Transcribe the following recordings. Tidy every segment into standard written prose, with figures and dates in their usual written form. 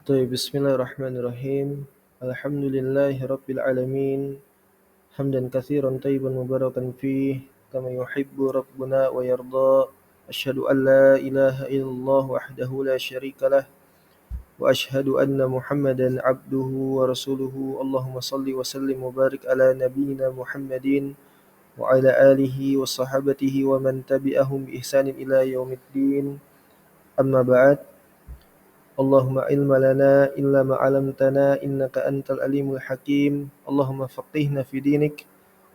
طيب بسم الله الرحمن الرحيم. الحمد لله رب العالمين، حمدا كثيرا طيبا مباركا فيه كما يحب ربنا ويرضى. أشهد أن لا إله إلا الله وحده لا شريك له، وأشهد أن محمدا عبده ورسوله. اللهم صل وسلم وبارك على نبينا محمد وعلى آله وصحبه ومن تبعهم بإحسان إلى يوم الدين. أما بعد، اللهم علم لنا إلا ما علمتنا إنك أنت العليم الحكيم. اللهم فقهنا في دينك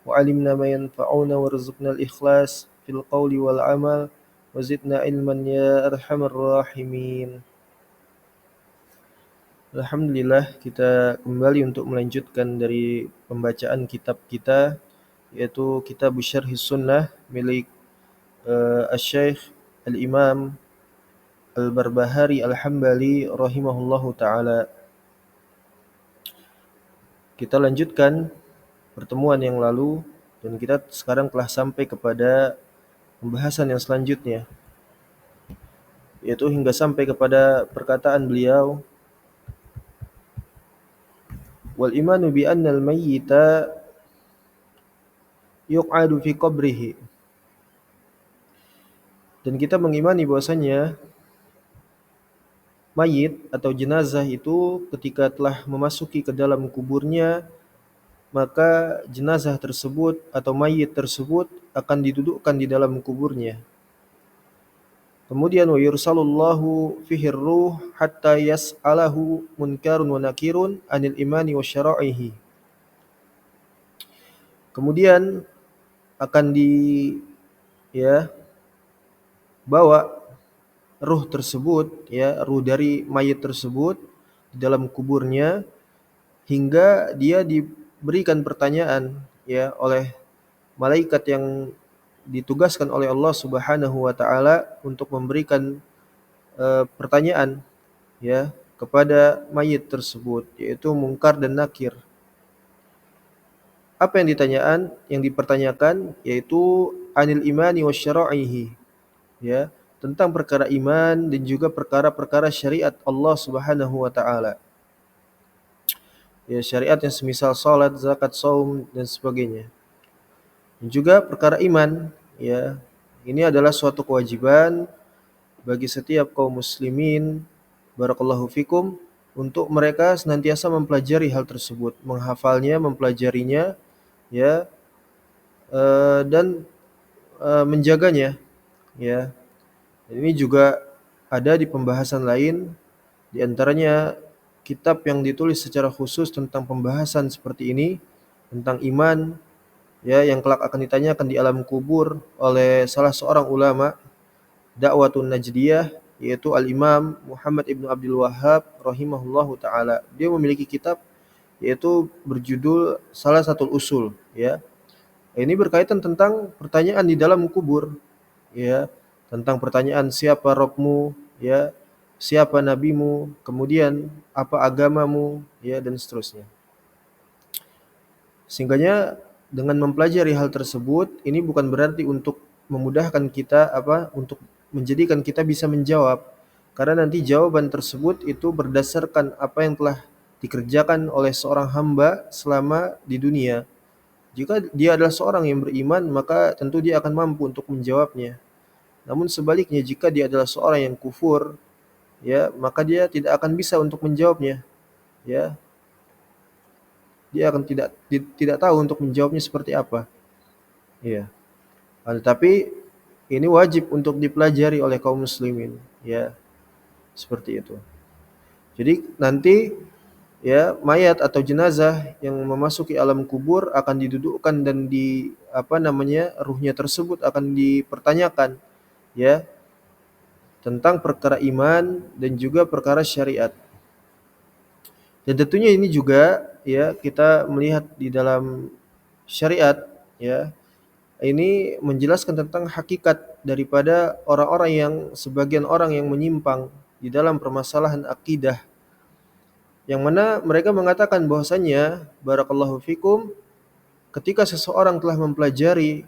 وعلمنا ما ينفعنا وارزقنا الإخلاص في القول والعمل وزدنا علما يا أرحم الراحمين. Alhamdulillah, kita kembali untuk melanjutkan dari pembacaan kitab kita, yaitu kitab Syarhis Sunnah milik Asy-Syaikh Al-Imam Al-Barbahari Al-Hambali rahimahullahu taala. Kita lanjutkan pertemuan yang lalu dan kita sekarang telah sampai kepada pembahasan yang selanjutnya, yaitu hingga sampai kepada perkataan beliau, wal imanu bi annal mayyita yuq'adu fi qabrihi. Dan kita mengimani bahwasanya mayit atau jenazah itu ketika telah memasuki ke dalam kuburnya, maka jenazah tersebut atau mayit tersebut akan didudukkan di dalam kuburnya. Kemudian wa yursalullahu fihi ruh hatta yas'alahu munkarun wa nakirun anil imani wa syara'ihi. Kemudian akan bawa ruh tersebut, ruh dari mayit tersebut di dalam kuburnya hingga dia diberikan pertanyaan oleh malaikat yang ditugaskan oleh Allah Subhanahu wa taala untuk memberikan pertanyaan kepada mayit tersebut, yaitu Munkar dan Nakir. Apa yang dipertanyakan yaitu anil imani wasyara'ihi, tentang perkara iman dan juga perkara-perkara syariat Allah Subhanahu wa taala. Syariat yang semisal salat, zakat, saum dan sebagainya. Dan juga perkara iman, ini adalah suatu kewajiban bagi setiap kaum muslimin, barakallahu fikum, untuk mereka senantiasa mempelajari hal tersebut, menghafalnya, mempelajarinya, dan menjaganya, Dan ini juga ada di pembahasan lain, di antaranya kitab yang ditulis secara khusus tentang pembahasan seperti ini, tentang iman, yang kelak akan ditanyakan di alam kubur oleh salah seorang ulama Da'watun Najdiyah, yaitu Al-Imam Muhammad Ibn Abdul Wahhab rahimahullahu ta'ala. Dia memiliki kitab yaitu berjudul Salah Satu Usul. Ini berkaitan tentang pertanyaan di dalam kubur, tentang pertanyaan siapa Rabbmu, siapa nabimu, kemudian apa agamamu, dan seterusnya. Sehingganya dengan mempelajari hal tersebut, ini bukan berarti untuk memudahkan kita untuk menjadikan kita bisa menjawab, karena nanti jawaban tersebut itu berdasarkan apa yang telah dikerjakan oleh seorang hamba selama di dunia. Jika dia adalah seorang yang beriman, maka tentu dia akan mampu untuk menjawabnya. Namun sebaliknya, jika dia adalah seorang yang kufur, maka dia tidak akan bisa untuk menjawabnya. Dia akan tidak tahu untuk menjawabnya seperti apa. Tetapi ini wajib untuk dipelajari oleh kaum muslimin, seperti itu. Jadi nanti mayat atau jenazah yang memasuki alam kubur akan didudukkan dan ruhnya tersebut akan dipertanyakan tentang perkara iman dan juga perkara syariat. Dan tentunya ini juga kita melihat di dalam syariat, ini menjelaskan tentang hakikat daripada orang-orang yang sebagian orang yang menyimpang di dalam permasalahan akidah, yang mana mereka mengatakan bahwasanya barakallahu fikum, ketika seseorang telah mempelajari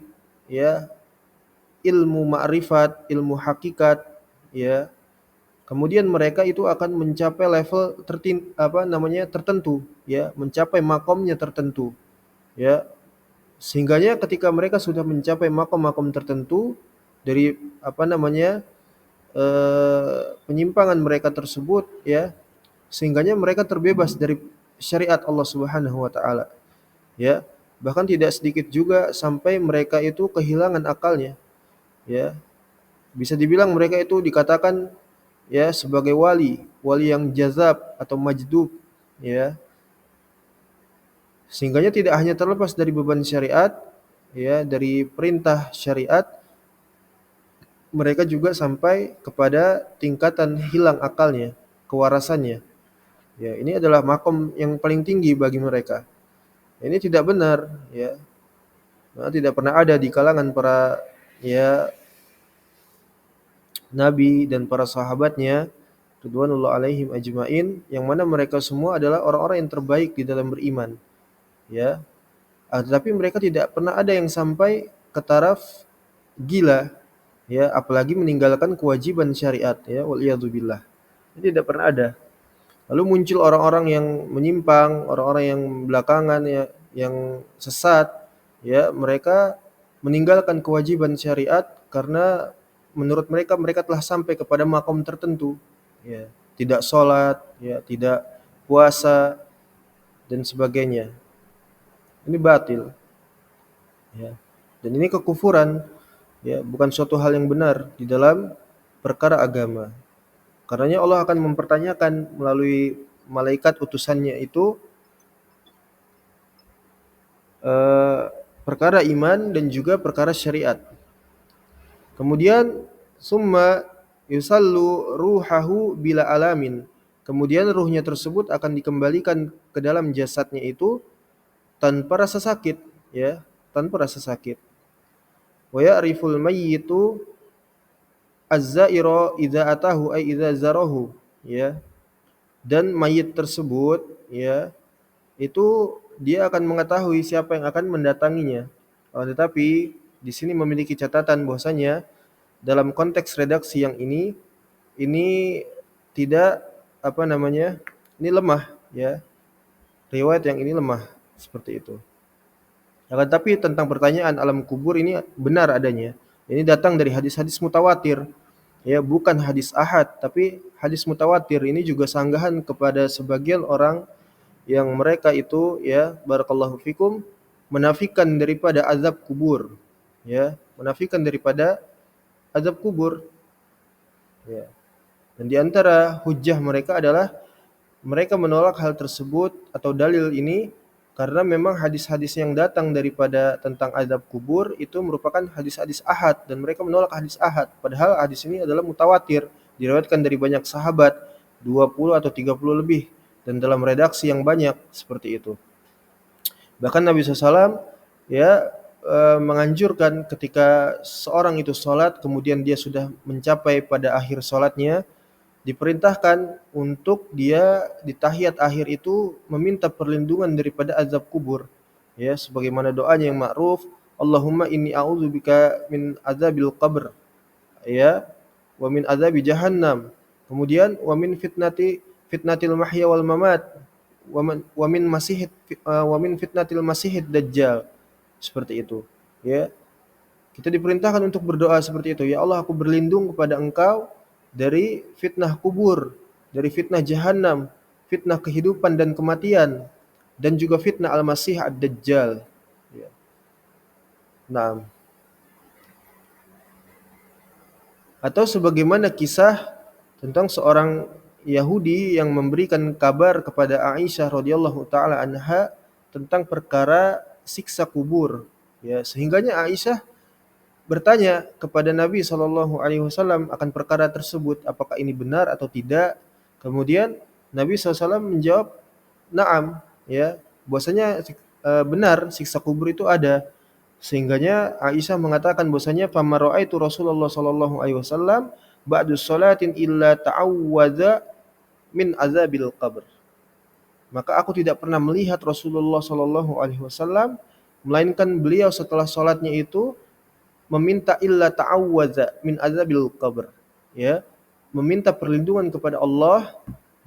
ilmu ma'rifat, ilmu hakikat, Kemudian mereka itu akan mencapai level tertentu, ya, mencapai makomnya tertentu, ya. Sehingganya ketika mereka sudah mencapai makom-makom tertentu dari penyimpangan mereka tersebut, ya, sehingganya mereka terbebas dari syariat Allah Subhanahu wa taala, ya. Bahkan tidak sedikit juga sampai mereka itu kehilangan akalnya, ya. Bisa dibilang mereka itu dikatakan, ya, sebagai wali, wali yang jazab atau majdub, ya. Sehingganya tidak hanya terlepas dari beban syariat, ya, dari perintah syariat, mereka juga sampai kepada tingkatan hilang akalnya, kewarasannya. Ya, ini adalah makom yang paling tinggi bagi mereka. Ini tidak benar, ya. Nah, tidak pernah ada di kalangan para, ya, nabi dan para sahabatnya ridwanullah alaihim ajmain, yang mana mereka semua adalah orang-orang yang terbaik di dalam beriman, ya. Tetapi mereka tidak pernah ada yang sampai ke taraf gila, ya, apalagi meninggalkan kewajiban syariat, ya, waliyadzubillah. Ini tidak pernah ada. Lalu muncul orang-orang yang menyimpang, orang-orang yang belakangan, ya, yang sesat, ya, mereka meninggalkan kewajiban syariat karena menurut mereka mereka telah sampai kepada makom tertentu, ya, tidak sholat, ya, tidak puasa dan sebagainya. Ini batil, ya. Dan ini kekufuran, ya, bukan suatu hal yang benar di dalam perkara agama. Karenanya Allah akan mempertanyakan melalui malaikat utusannya itu eh, perkara iman dan juga perkara syariat. Kemudian summa yusallu ruhahu bila alamin. Kemudian ruhnya tersebut akan dikembalikan ke dalam jasadnya itu tanpa rasa sakit, ya, tanpa rasa sakit. Wa ya'riful mayyitu az-za'ira idza atahu ay idza zarahu, ya. Dan mayit tersebut, ya, itu dia akan mengetahui siapa yang akan mendatanginya. Tetapi di sini memiliki catatan bahwasanya dalam konteks redaksi yang ini tidak ini lemah, ya. Riwayat yang ini lemah seperti itu. Akan tapi tentang pertanyaan alam kubur ini benar adanya. Ini datang dari hadis-hadis mutawatir, ya, bukan hadis ahad, tapi hadis mutawatir. Ini juga sanggahan kepada sebagian orang yang mereka itu, ya, barakallahu fikum, menafikan daripada azab kubur, ya, menafikan daripada azab kubur, ya. Dan di antara hujjah mereka adalah mereka menolak hal tersebut atau dalil ini karena memang hadis-hadis yang datang daripada tentang azab kubur itu merupakan hadis-hadis ahad dan mereka menolak hadis ahad, padahal hadis ini adalah mutawatir, diriwayatkan dari banyak sahabat, 20 atau 30 lebih, dan dalam redaksi yang banyak seperti itu. Bahkan Nabi SAW, ya, menganjurkan ketika seorang itu sholat kemudian dia sudah mencapai pada akhir sholatnya, diperintahkan untuk dia di tahiyat akhir itu meminta perlindungan daripada azab kubur, ya, sebagaimana doanya yang ma'ruf, Allahumma inni a'udzubika min azabil qabr, ya, wa min azabi jahannam, kemudian wa min fitnatil mahya wal mamat, wa min fitnatil masihid dajjal, seperti itu, ya. Kita diperintahkan untuk berdoa seperti itu, ya Allah, aku berlindung kepada Engkau dari fitnah kubur, dari fitnah jahanam, fitnah kehidupan dan kematian, dan juga fitnah al-masih ad-dajjal, ya. Nah, atau sebagaimana kisah tentang seorang Yahudi yang memberikan kabar kepada Aisyah radhiyallahu taala anha tentang perkara siksa kubur, ya, sehingganya Aisyah bertanya kepada Nabi Shallallahu Alaihi Wasallam akan perkara tersebut, apakah ini benar atau tidak. Kemudian Nabi SAW menjawab, "Na'am," ya, bahwasanya benar siksa kubur itu ada. Sehingganya Aisyah mengatakan bahwasanya fama raaitu Rasulullah Shallallahu Alaihi Wasallam ba'du salatin illa ta'awwadza min azabil qabr. Maka aku tidak pernah melihat Rasulullah Shallallahu Alaihi Wasallam melainkan beliau setelah sholatnya itu meminta illa ta'awwadza min azabil qabr, ya, meminta perlindungan kepada Allah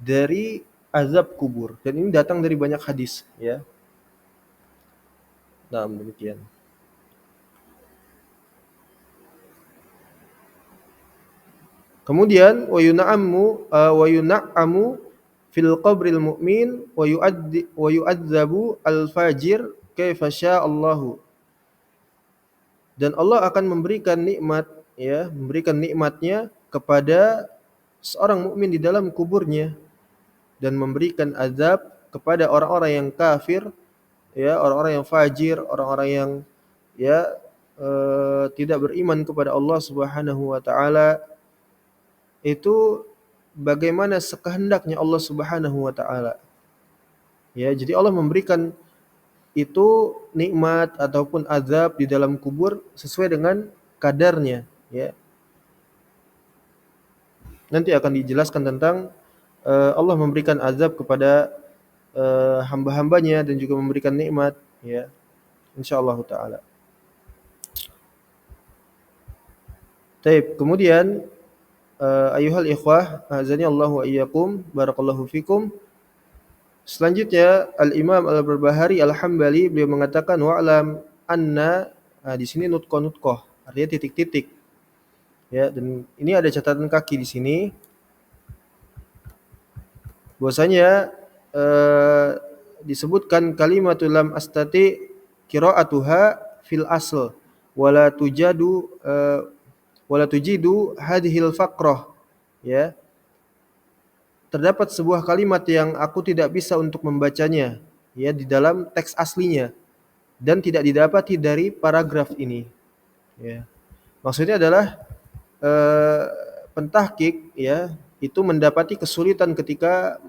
dari azab kubur. Dan ini datang dari banyak hadis, ya. Nah, demikian. Kemudian wa yun'amu fil qabril mu'min wa yu'adzabu al-fajir kaifa Allahu. Dan Allah akan memberikan nikmat, ya, memberikan nikmatnya kepada seorang mukmin di dalam kuburnya dan memberikan azab kepada orang-orang yang kafir, ya, orang-orang yang fajir, orang-orang yang, ya, tidak beriman kepada Allah Subhanahu wa taala, itu bagaimana sekehendaknya Allah Subhanahu wa taala. Ya, jadi Allah memberikan itu nikmat ataupun azab di dalam kubur sesuai dengan kadarnya, ya. Nanti akan dijelaskan tentang Allah memberikan azab kepada hamba-hambanya dan juga memberikan nikmat, ya, insyaallah taala. Taib. Kemudian ayuhal ikhwah, azani Allah wa iyyakum, barakallahu fikum. Selanjutnya Al-Imam Al-Barbahari Al-Hambali beliau mengatakan wa'lam anna, di sini nutqah, artinya titik-titik. Ya, dan ini ada catatan kaki di sini. Bahwasanya disebutkan kalimatul lam astati qira'atuha fil asl wala tujidu hadhil faqrah, ya. Terdapat sebuah kalimat yang aku tidak bisa untuk membacanya, ya, di dalam teks aslinya dan tidak didapati dari paragraf ini, ya. Maksudnya adalah pentahqiq, ya, itu mendapati kesulitan ketika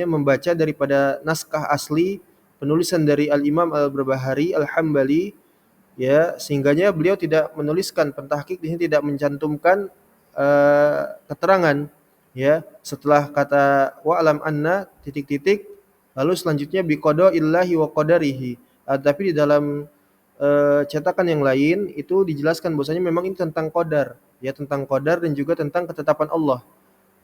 membaca daripada naskah asli penulisan dari Al-Imam Al-Barbahari Al-Hambali, ya, sehingganya beliau tidak menuliskan pentahqiq di sini, tidak mencantumkan keterangan, ya, setelah kata wa'lam anna titik-titik lalu selanjutnya biqadaillahi wa qadarihi. Tapi di dalam cetakan yang lain itu dijelaskan bahwasanya memang ini tentang qadar, ya, tentang qadar dan juga tentang ketetapan Allah.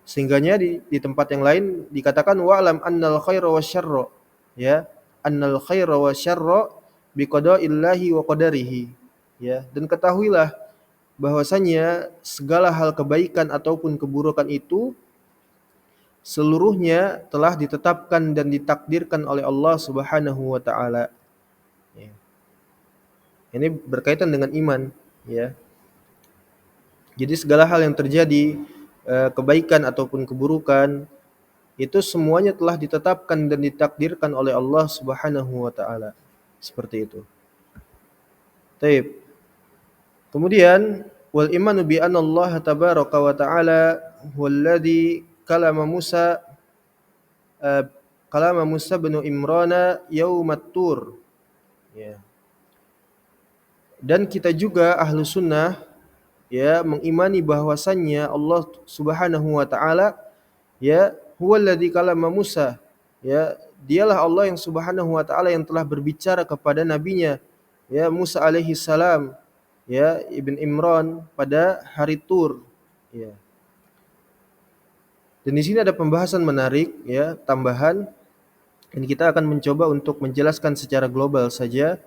Sehingganya di tempat yang lain dikatakan wa'lam annal khaira wasyarra, ya, annal khaira wasyarra biqadaillahi wa qadarihi, ya, dan ketahuilah bahwasanya segala hal kebaikan ataupun keburukan itu seluruhnya telah ditetapkan dan ditakdirkan oleh Allah Subhanahu wa taala. Ya. Ini berkaitan dengan iman, ya. Jadi segala hal yang terjadi, kebaikan ataupun keburukan, itu semuanya telah ditetapkan dan ditakdirkan oleh Allah Subhanahu wa taala. Seperti itu. Taib. Kemudian wal imanu bi anna Allah tabaraka wa taala huwallazi kalama Musa bin Imran yaumat tur. Ya. Dan kita juga ahlu sunnah, ya, mengimani bahwasannya Allah Subhanahu wa taala, ya, huwallazi kalama Musa, ya, dialah Allah yang Subhanahu wa taala yang telah berbicara kepada nabinya, ya, Musa alaihi salam, ya, Ibn Imran pada hari Tur, ya. Dan di sini ada pembahasan menarik, ya, tambahan, dan kita akan mencoba untuk menjelaskan secara global saja,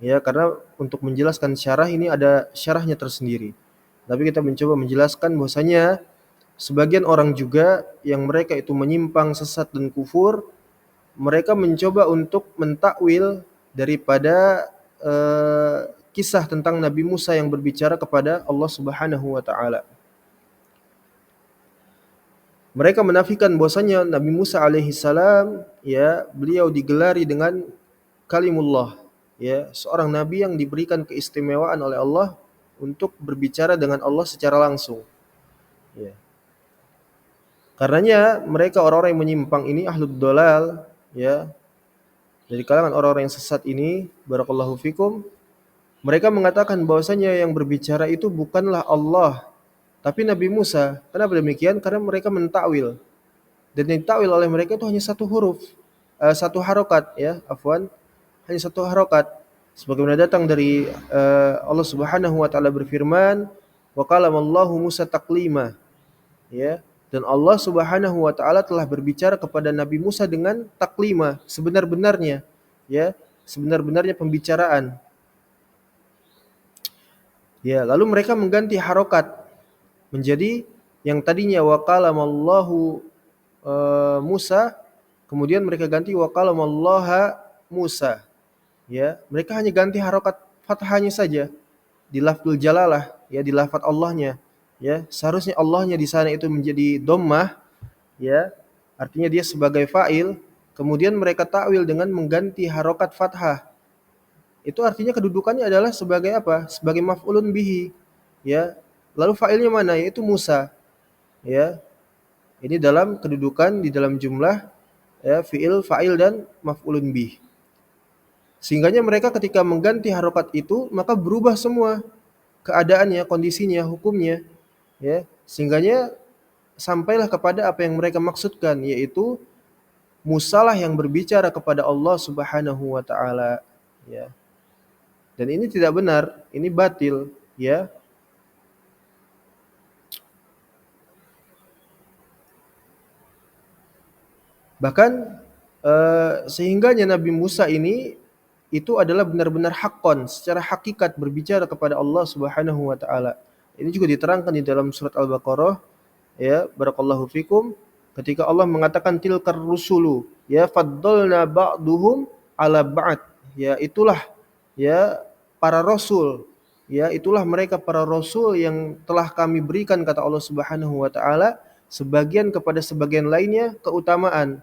ya, karena untuk menjelaskan syarah ini ada syarahnya tersendiri. Tapi kita mencoba menjelaskan bahwasanya sebagian orang juga yang mereka itu menyimpang, sesat dan kufur, mereka mencoba untuk mentakwil daripada kisah tentang Nabi Musa yang berbicara kepada Allah Subhanahu wa taala. Mereka menafikan bahwasanya Nabi Musa alaihi salam, ya, beliau digelari dengan kalimullah, ya, seorang nabi yang diberikan keistimewaan oleh Allah untuk berbicara dengan Allah secara langsung, ya. Karenanya mereka orang-orang yang menyimpang ini ahlud dolal, ya, dari kalangan orang-orang yang sesat ini, barakallahu fikum, mereka mengatakan bahwasanya yang berbicara itu bukanlah Allah tapi Nabi Musa. Kenapa demikian? Karena mereka mentakwil. Dan yang ditakwil oleh mereka itu hanya satu huruf, satu harokat, ya, afwan, hanya satu harokat. Sebagaimana datang dari Allah Subhanahu wa taala berfirman, wa kalamallahu Musa taklima. ya. Dan Allah Subhanahu wa taala telah berbicara kepada Nabi Musa dengan taklima, sebenar-benarnya, ya, sebenar-benarnya pembicaraan. Ya, lalu mereka mengganti harokat menjadi yang tadinya wa kalamallahu Musa, kemudian mereka ganti wa kalamallaha Musa. Ya, mereka hanya ganti harokat fathahnya saja di lafzul jalalah, ya, di lafaz Allahnya. Ya, seharusnya Allahnya di sana itu menjadi dhammah, ya, artinya dia sebagai fa'il, kemudian mereka takwil dengan mengganti harokat fathah. Itu artinya kedudukannya adalah sebagai apa? Sebagai maf'ulun bihi, ya. Lalu fa'ilnya mana? Yaitu Musa, ya. Ini dalam kedudukan di dalam jumlah, ya, fi'il, fa'il dan maf'ulun bih. Sehingganya mereka ketika mengganti harokat itu maka berubah semua keadaannya, kondisinya, hukumnya, ya. Sehingganya sampailah kepada apa yang mereka maksudkan, yaitu Musa lah yang berbicara kepada Allah Subhanahu wa taala, ya. Dan ini tidak benar, ini batil, ya. Bahkan sehingganya Nabi Musa ini itu adalah benar-benar haqqan, secara hakikat berbicara kepada Allah Subhanahu wa taala. Ini juga diterangkan di dalam surat Al-Baqarah, ya, barakallahu fikum, ketika Allah mengatakan tilkar rusulu, ya, faddalna ba'duhum ala ba'd, ya, itulah, ya, para rasul, ya, itulah mereka para rasul yang telah kami berikan, kata Allah Subhanahu wa taala, sebagian kepada sebagian lainnya keutamaan,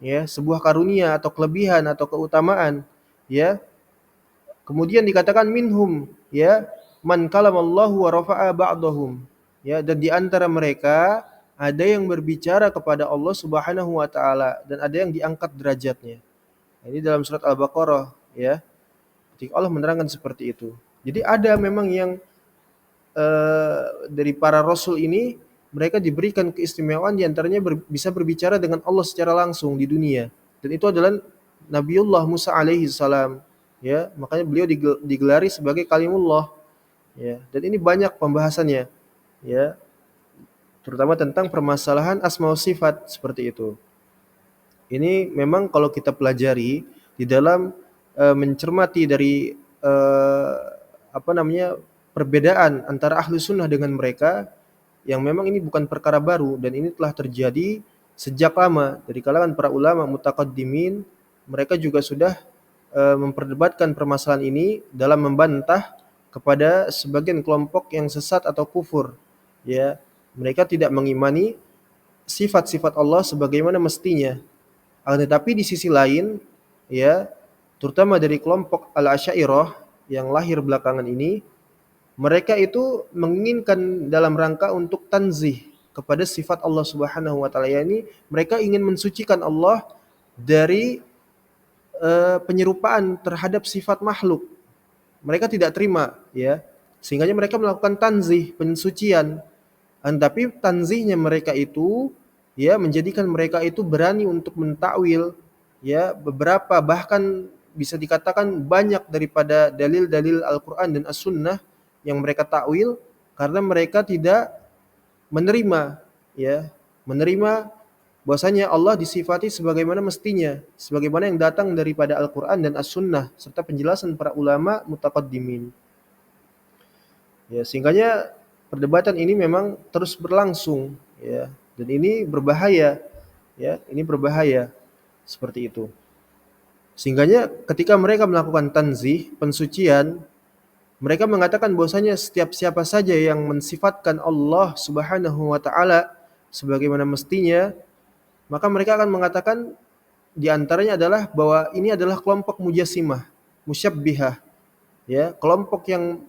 ya, sebuah karunia atau kelebihan atau keutamaan, ya. Kemudian dikatakan minhum, ya, man kalamallahu wa rafa'a ba'dahum, ya, dan di antara mereka ada yang berbicara kepada Allah Subhanahu wa taala dan ada yang diangkat derajatnya. Ini dalam surat Al-Baqarah, ya. Ketika Allah menerangkan seperti itu. Jadi ada memang yang dari para rasul ini mereka diberikan keistimewaan, di antaranya bisa berbicara dengan Allah secara langsung di dunia. Dan itu adalah Nabiullah Musa alaihi salam, ya. Makanya beliau digelari sebagai kalimullah, ya. Dan ini banyak pembahasannya, ya, terutama tentang permasalahan asma wa sifat seperti itu. Ini memang kalau kita pelajari di dalam mencermati dari apa namanya, perbedaan antara ahlu sunnah dengan mereka, yang memang ini bukan perkara baru dan ini telah terjadi sejak lama dari kalangan para ulama mutaqaddimin. Mereka juga sudah memperdebatkan permasalahan ini dalam membantah kepada sebagian kelompok yang sesat atau kufur, ya. Mereka tidak mengimani sifat-sifat Allah sebagaimana mestinya. Akan tetapi di sisi lain, ya, terutama dari kelompok Al-Asy'ariyah yang lahir belakangan ini, mereka itu menginginkan dalam rangka untuk tanzih kepada sifat Allah Subhanahu wa taala, yakni mereka ingin mensucikan Allah dari penyerupaan terhadap sifat makhluk. Mereka tidak terima, ya. Sehingga mereka melakukan tanzih, pensucian. Tapi tanzihnya mereka itu, ya, menjadikan mereka itu berani untuk mentakwil, ya, beberapa bahkan bisa dikatakan banyak daripada dalil-dalil Al-Qur'an dan As-Sunnah yang mereka takwil karena mereka tidak menerima, ya, menerima bahwasanya Allah disifati sebagaimana mestinya, sebagaimana yang datang daripada Al-Qur'an dan As-Sunnah serta penjelasan para ulama mutaqaddimin. Ya, sehingganya perdebatan ini memang terus berlangsung, ya, dan ini berbahaya, ya, ini berbahaya seperti itu. Sehingganya ketika mereka melakukan tanzih, pensucian, mereka mengatakan bahwasanya setiap siapa saja yang mensifatkan Allah Subhanahu wa taala sebagaimana mestinya, maka mereka akan mengatakan di antaranya adalah bahwa ini adalah kelompok mujassimah, musyabbihah, ya, kelompok yang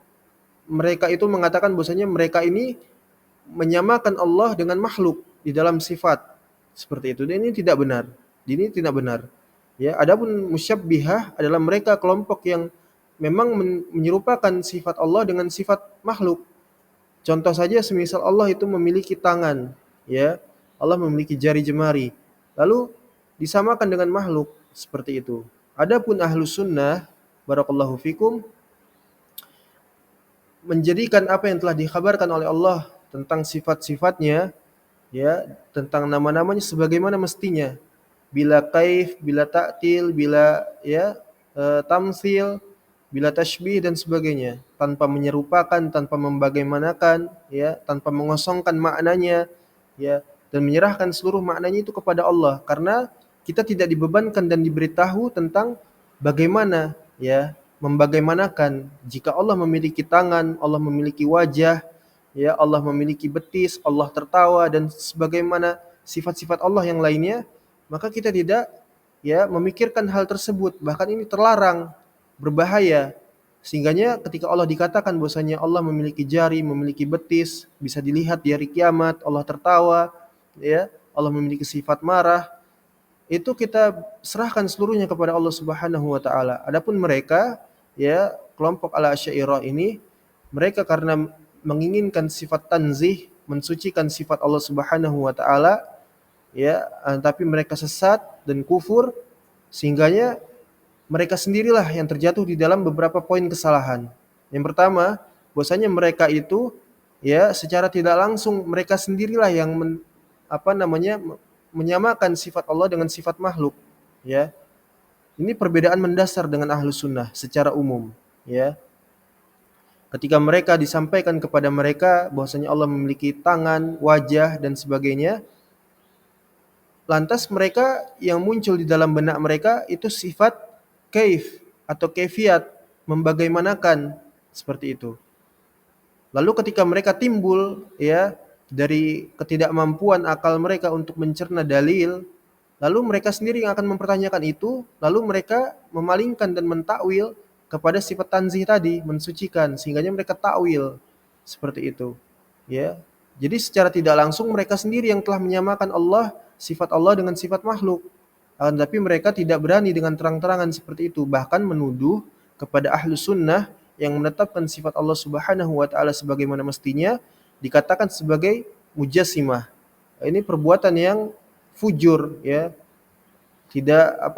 mereka itu mengatakan bahwasanya mereka ini menyamakan Allah dengan makhluk di dalam sifat seperti itu. Dan ini tidak benar. Ini tidak benar. Ya, adapun musyabbihah adalah mereka kelompok yang memang menyerupakan sifat Allah dengan sifat makhluk. Contoh saja semisal Allah itu memiliki tangan, ya. Allah memiliki jari jemari. Lalu disamakan dengan makhluk seperti itu. Adapun ahlus sunnah, barakallahu fikum, menjadikan apa yang telah dikhabarkan oleh Allah tentang sifat-sifatnya, ya, tentang nama-namanya sebagaimana mestinya. Bila kaif, bila ta'til, bila ya tamtsil, bila tashbih dan sebagainya, tanpa menyerupakan, tanpa membagaimanakan, ya, tanpa mengosongkan maknanya, ya, dan menyerahkan seluruh maknanya itu kepada Allah, karena kita tidak dibebankan dan diberitahu tentang bagaimana, ya, membagaimanakan. Jika Allah memiliki tangan, Allah memiliki wajah, ya, Allah memiliki betis, Allah tertawa dan sebagaimana sifat-sifat Allah yang lainnya, maka kita tidak, ya, memikirkan hal tersebut. Bahkan ini terlarang, berbahaya. Sehingganya ketika Allah dikatakan bahwasanya Allah memiliki jari, memiliki betis, bisa dilihat di hari kiamat, Allah tertawa, ya, Allah memiliki sifat marah, itu kita serahkan seluruhnya kepada Allah Subhanahu wa taala. Adapun mereka, ya, kelompok Al-Asy'ariyah ini, mereka karena menginginkan sifat tanzih, mensucikan sifat Allah Subhanahu wa taala, ya, tapi mereka sesat dan kufur, sehingganya mereka sendirilah yang terjatuh di dalam beberapa poin kesalahan. Yang pertama, bahwasanya mereka itu, ya, secara tidak langsung mereka sendirilah yang menyamakan sifat Allah dengan sifat makhluk, ya. Ini perbedaan mendasar dengan Ahlus Sunnah secara umum, ya. Ketika mereka disampaikan kepada mereka bahwasanya Allah memiliki tangan, wajah dan sebagainya, lantas mereka yang muncul di dalam benak mereka itu sifat kaif atau kaifiat, membagaimanakan, seperti itu. Lalu ketika mereka timbul, ya, dari ketidakmampuan akal mereka untuk mencerna dalil, lalu mereka sendiri yang akan mempertanyakan itu, lalu mereka memalingkan dan mentakwil kepada sifat tanzih tadi, mensucikan, sehingga mereka takwil seperti itu, ya. Jadi secara tidak langsung mereka sendiri yang telah menyamakan Allah, sifat Allah dengan sifat makhluk. Tapi mereka tidak berani dengan terang-terangan seperti itu, bahkan menuduh kepada ahlu sunnah yang menetapkan sifat Allah Subhanahu wa taala sebagaimana mestinya, dikatakan sebagai mujassimah. Ini perbuatan yang fujur, ya, tidak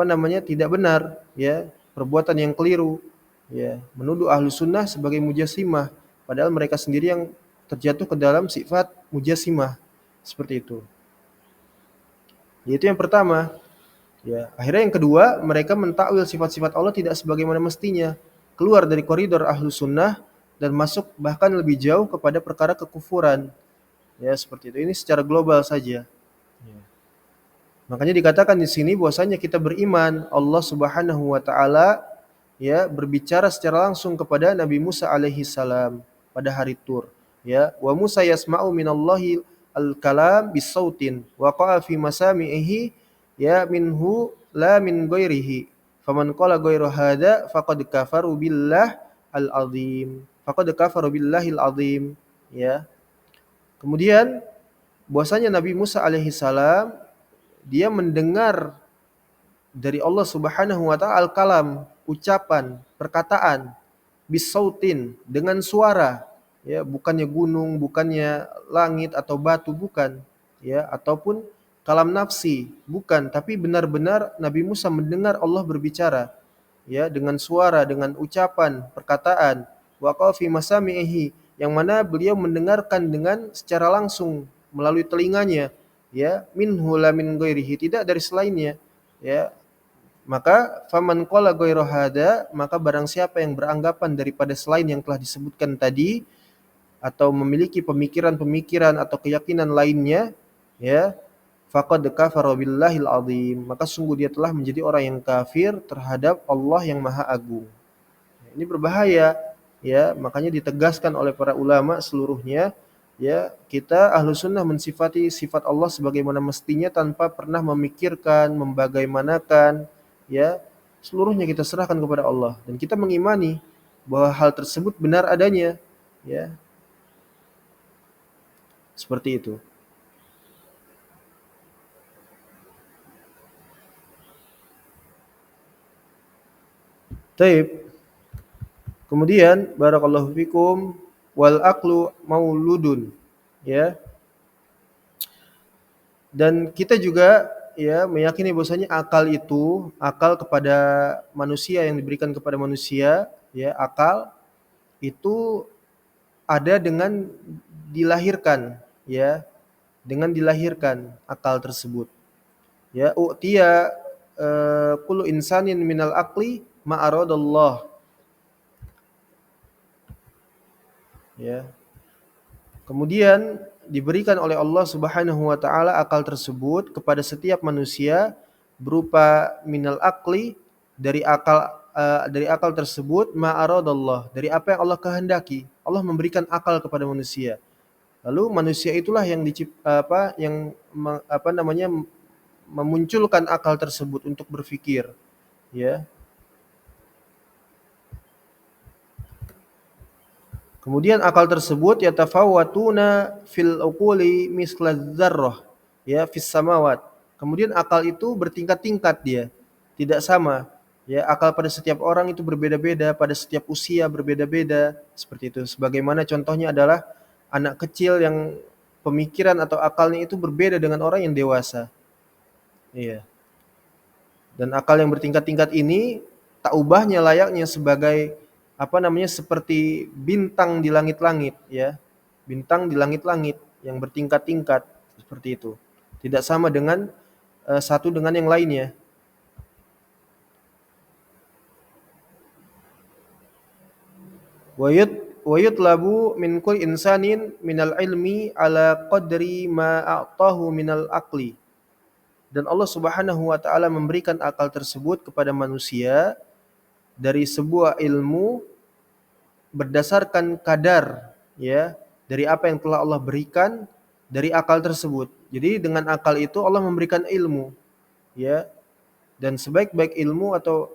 benar, ya, perbuatan yang keliru, ya, menuduh ahlu sunnah sebagai mujassimah, padahal mereka sendiri yang terjatuh ke dalam sifat mujassimah seperti itu. Itu yang pertama. Ya, akhirnya yang kedua, mereka mentakwil sifat-sifat Allah tidak sebagaimana mestinya, keluar dari koridor ahlu sunnah dan masuk bahkan lebih jauh kepada perkara kekufuran. Ya, seperti itu. Ini secara global saja. Ya. Makanya dikatakan di sini bahwasanya kita beriman Allah Subhanahu wa taala, ya, berbicara secara langsung kepada Nabi Musa alaihi salam pada hari Tur, ya, wa Musa yasma'u minallahi al-kalam bisautin wa qa'a fi masami'ihi, ya, minhu la min ghairihi, faman qala ghairu hadza faqad kafaru billah al-azim, faqad kafaru billahil azim, ya. Kemudian bahwasanya Nabi Musa alaihi salam dia mendengar dari Allah Subhanahu wa taala al-kalam, ucapan, perkataan, bisautin, dengan suara, ya, bukannya gunung, bukannya langit atau batu, bukan, ya, ataupun kalam nafsi, bukan, tapi benar-benar Nabi Musa mendengar Allah berbicara, ya, dengan suara, dengan ucapan, perkataan, waqa fi masami'ihi, yang mana beliau mendengarkan dengan secara langsung melalui telinganya, ya, minhu la min ghairihi, tidak dari selainnya, ya. Maka faman qala ghairu hada, maka barang siapa yang beranggapan daripada selain yang telah disebutkan tadi, atau memiliki pemikiran-pemikiran atau keyakinan lainnya, ya, faqad kafara billahil azim, maka sungguh dia telah menjadi orang yang kafir terhadap Allah yang Maha Agung. Ini berbahaya, ya, makanya ditegaskan oleh para ulama seluruhnya, ya, kita ahlu sunnah mensifati sifat Allah sebagaimana mestinya tanpa pernah memikirkan, membagaimanakan, ya, seluruhnya kita serahkan kepada Allah dan kita mengimani bahwa hal tersebut benar adanya, ya, seperti itu. Taib. Kemudian barakallahu fikum, wal aqlu mauludun, ya. Dan kita juga, ya, meyakini bahwasanya akal kepada manusia yang diberikan kepada manusia, ya, akal itu ada dengan dilahirkan, ya, dengan dilahirkan akal tersebut. Ya, u'tiya kullu insanin minal aqli ma aradallah. Ya. Kemudian diberikan oleh Allah Subhanahu wa taala akal tersebut kepada setiap manusia berupa minal aqli, dari akal tersebut ma aradallah, dari apa yang Allah kehendaki. Allah memberikan akal kepada manusia. Lalu manusia itulah yang memunculkan akal tersebut untuk berpikir, ya. Kemudian akal tersebut yatafawwatuna fil uquli misla dzarrah, ya, fis samawat. Kemudian akal itu bertingkat-tingkat dia, tidak sama. Ya, akal pada setiap orang itu berbeda-beda, pada setiap usia berbeda-beda, seperti itu. Sebagaimana contohnya adalah anak kecil yang pemikiran atau akalnya itu berbeda dengan orang yang dewasa. Iya. Dan akal yang bertingkat-tingkat ini tak ubahnya layaknya sebagai seperti bintang di langit-langit, ya. Bintang di langit-langit yang bertingkat-tingkat seperti itu. Tidak sama dengan satu dengan yang lainnya. Wa yutlabu min kulli insanin minal ilmi ala qadri ma a'tahu minal aqli. Dan Allah Subhanahu wa taala memberikan akal tersebut kepada manusia dari sebuah ilmu berdasarkan kadar, ya, dari apa yang telah Allah berikan dari akal tersebut. Jadi dengan akal itu Allah memberikan ilmu, ya. Dan sebaik-baik ilmu atau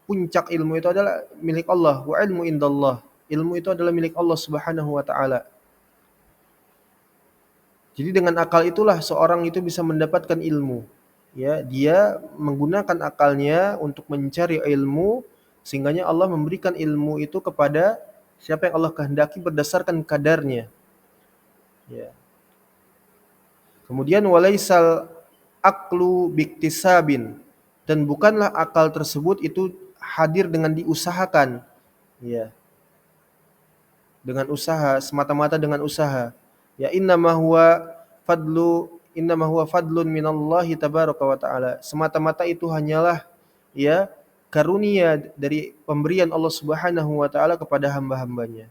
puncak ilmu itu adalah milik Allah. Wa ilmu indallah. Ilmu itu adalah milik Allah Subhanahu wa taala. Jadi dengan akal itulah seorang itu bisa mendapatkan ilmu. Ya, dia menggunakan akalnya untuk mencari ilmu, sehingganya Allah memberikan ilmu itu kepada siapa yang Allah kehendaki berdasarkan kadarnya. Ya. Kemudian walaisal aqlu biktisabin, dan bukanlah akal tersebut itu hadir dengan diusahakan. Ya. Dengan usaha, semata-mata dengan usaha. Ya, innama huwa fadlun minallahi tabaraka wa ta'ala. Semata-mata itu hanyalah, ya, karunia dari pemberian Allah Subhanahu wa taala kepada hamba-hambanya.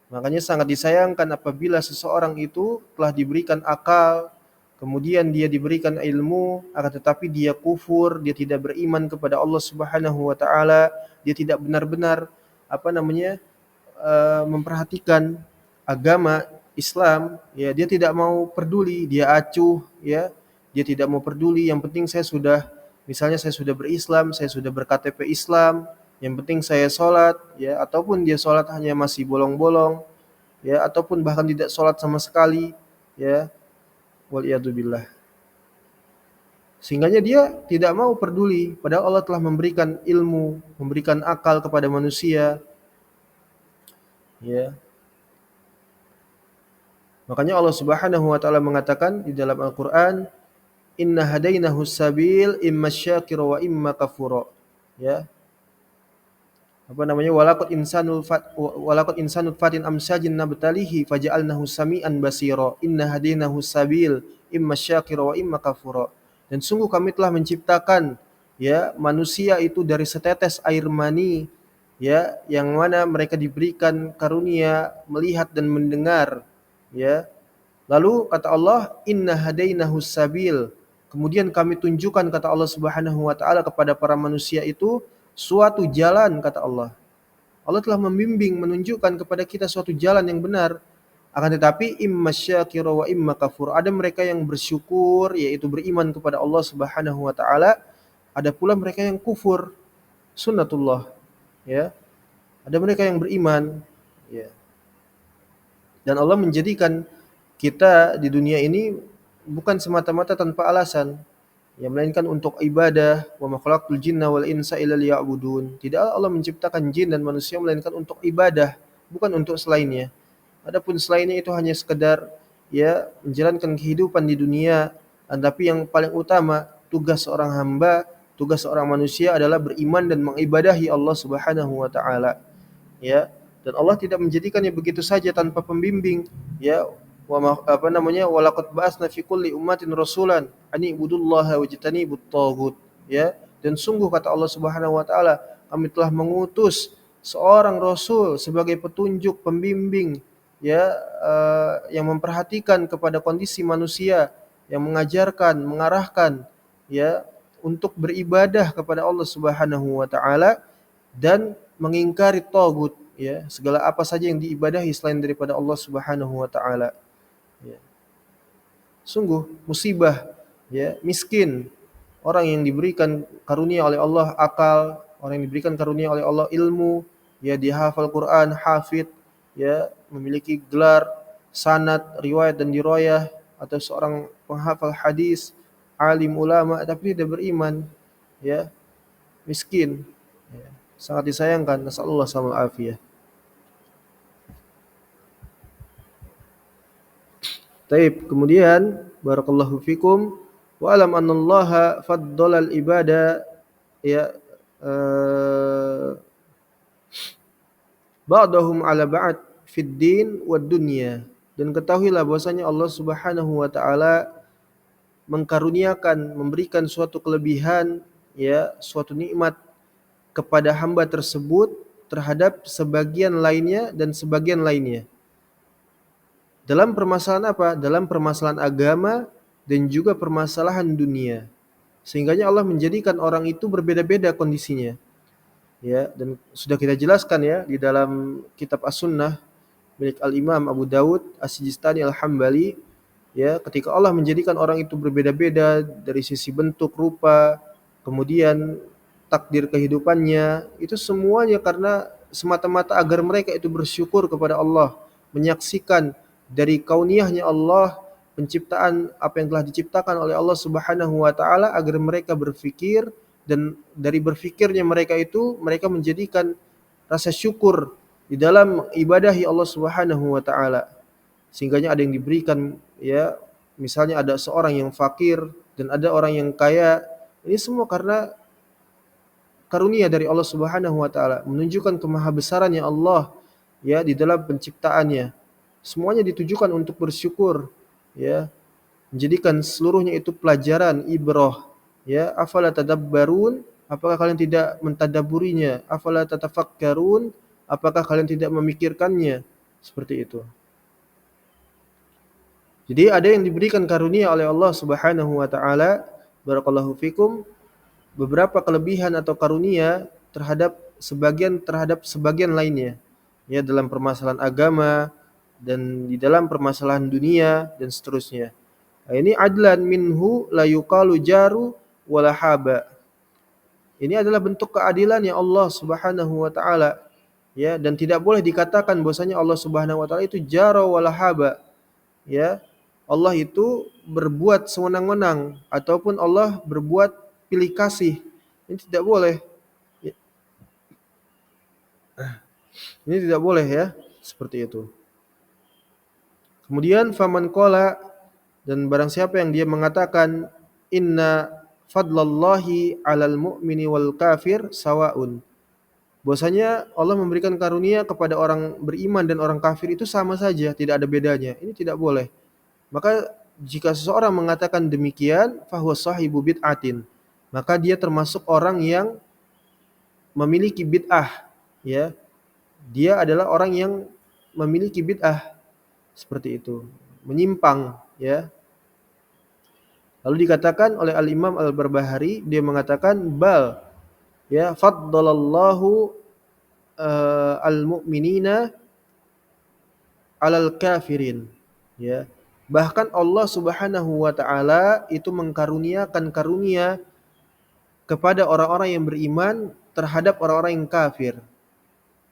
Makanya sangat disayangkan apabila seseorang itu telah diberikan akal, kemudian dia diberikan ilmu, akan tetapi dia kufur, dia tidak beriman kepada Allah Subhanahu wa taala, dia tidak benar-benar memperhatikan agama Islam, ya, dia tidak mau peduli, dia acuh, ya, dia tidak mau peduli. Yang penting saya sudah berislam, saya sudah berKTP Islam, yang penting saya sholat, ya, ataupun dia sholat hanya masih bolong-bolong, ya, ataupun bahkan tidak sholat sama sekali, ya, waliyadzubillah. Sehingganya dia tidak mau peduli, padahal Allah telah memberikan ilmu, memberikan akal kepada manusia, ya. Makanya Allah Subhanahu wa taala mengatakan di dalam Al-Qur'an, "Inna hadainahu sabil imma syakira wa imma kafura." Ya. Walaqad insanul fatin amsajin nabtalihi faja'alnahu sami'an basira. Inna hadainahu sabil imma syakira wa imma kafura. Dan sungguh kami telah menciptakan, ya, manusia itu dari setetes air mani, ya, yang mana mereka diberikan karunia melihat dan mendengar, ya. Lalu kata Allah, inna hadainahu sabil. Kemudian kami tunjukkan, kata Allah Subhanahu wa taala, kepada para manusia itu suatu jalan, kata Allah. Allah telah membimbing, menunjukkan kepada kita suatu jalan yang benar. Akan tetapi imma syakira wa imma kafur. Ada mereka yang bersyukur, yaitu beriman kepada Allah Subhanahu wa taala. Ada pula mereka yang kufur. Sunnatullah, ya. Ada mereka yang beriman, ya. Dan Allah menjadikan kita di dunia ini bukan semata-mata tanpa alasan, ya, melainkan untuk ibadah. Wa ma khalaqtul jinna wal insa illa liya'budun. Tidaklah Allah menciptakan jin dan manusia melainkan untuk ibadah, bukan untuk selainnya. Adapun selainnya itu hanya sekedar, ya, menjalankan kehidupan di dunia. Tapi yang paling utama tugas seorang hamba, tugas seorang manusia adalah beriman dan mengibadahi Allah Subhanahu wa taala. Ya, dan Allah tidak menjadikannya begitu saja tanpa pembimbing, ya. walaqad ba'atsna fi kulli ummatin rasulan ani ibudullaha wajtanibut taghut, ya. Dan sungguh kata Allah Subhanahu wa taala, kami telah mengutus seorang rasul sebagai petunjuk, pembimbing, ya, yang memperhatikan kepada kondisi manusia, yang mengajarkan, mengarahkan, ya, untuk beribadah kepada Allah Subhanahu wa taala dan mengingkari tagut, ya, segala apa saja yang diibadahi selain daripada Allah Subhanahu wa taala. Ya. Sungguh musibah, ya, miskin orang yang diberikan karunia oleh Allah akal, orang yang diberikan karunia oleh Allah ilmu, ya, dia hafal Quran, hafid, ya, memiliki gelar sanad, riwayat dan dirayah, atau seorang penghafal hadis, alim ulama tapi tidak beriman, ya, miskin. Ya. Sangat disayangkan, nasallallahu alaihi. Taib, kemudian barakallahu fikum wa alam annallaha faddala al-ibada, ya, ba'dahum ala ba'd fid din wad dunya. Dan ketahuilah bahwasanya Allah Subhanahu wa taala mengkaruniakan, memberikan suatu kelebihan, ya, suatu nikmat kepada hamba tersebut terhadap sebagian lainnya dan sebagian lainnya. Dalam permasalahan apa? Dalam permasalahan agama dan juga permasalahan dunia. Sehingganya Allah menjadikan orang itu berbeda-beda kondisinya. Ya, dan sudah kita jelaskan, ya, di dalam kitab As-Sunnah milik Al-Imam Abu Dawud As-Sijistani Al-Hambali, ya, ketika Allah menjadikan orang itu berbeda-beda dari sisi bentuk, rupa, kemudian takdir kehidupannya, itu semuanya karena semata-mata agar mereka itu bersyukur kepada Allah, menyaksikan dari kauniyahnya Allah, penciptaan apa yang telah diciptakan oleh Allah Subhanahu wa taala, agar mereka berfikir, dan dari berfikirnya mereka itu mereka menjadikan rasa syukur di dalam ibadahi Allah Subhanahu wa taala. Sehingganya ada yang diberikan, ya, misalnya ada seorang yang fakir dan ada orang yang kaya. Ini semua karena karunia dari Allah Subhanahu wa taala, menunjukkan kemahabesarannya Allah, ya, di dalam penciptaannya. Semuanya ditujukan untuk bersyukur, ya, menjadikan seluruhnya itu pelajaran, ibrah, ya. Afala tadabbarun, apakah kalian tidak mentadaburinya? Afala tatafakkarun, apakah kalian tidak memikirkannya? Seperti itu. Jadi ada yang diberikan karunia oleh Allah Subhanahu wa taala, barakallahu fikum, beberapa kelebihan atau karunia terhadap sebagian lainnya, ya, dalam permasalahan agama dan di dalam permasalahan dunia dan seterusnya. Nah, ini adlan minhu la yuqalu jaru wala haba. Ini adalah bentuk keadilan ya Allah Subhanahu wa taala, ya, dan tidak boleh dikatakan bahwasanya Allah Subhanahu wa taala itu jara wala haba, ya. Allah itu berbuat sewenang-wenang ataupun Allah berbuat pilih kasih. Ini tidak boleh. Ini tidak boleh, ya, seperti itu. Kemudian faman qala, dan barang siapa yang dia mengatakan inna fadlallahi 'alal mu'mini wal kafir sawaun. Bahwasanya Allah memberikan karunia kepada orang beriman dan orang kafir itu sama saja, tidak ada bedanya. Ini tidak boleh. Maka jika seseorang mengatakan demikian, fahuwa sahibu bid'atin, maka dia termasuk orang yang memiliki bid'ah, ya. Dia adalah orang yang memiliki bid'ah, seperti itu, menyimpang, ya. Lalu dikatakan oleh Al-Imam Al-Barbahari, dia mengatakan bal, ya, faddalallahu al-mu'minina 'alal kafirin, ya. Bahkan Allah Subhanahu wa taala itu mengkaruniakan karunia kepada orang-orang yang beriman terhadap orang-orang yang kafir.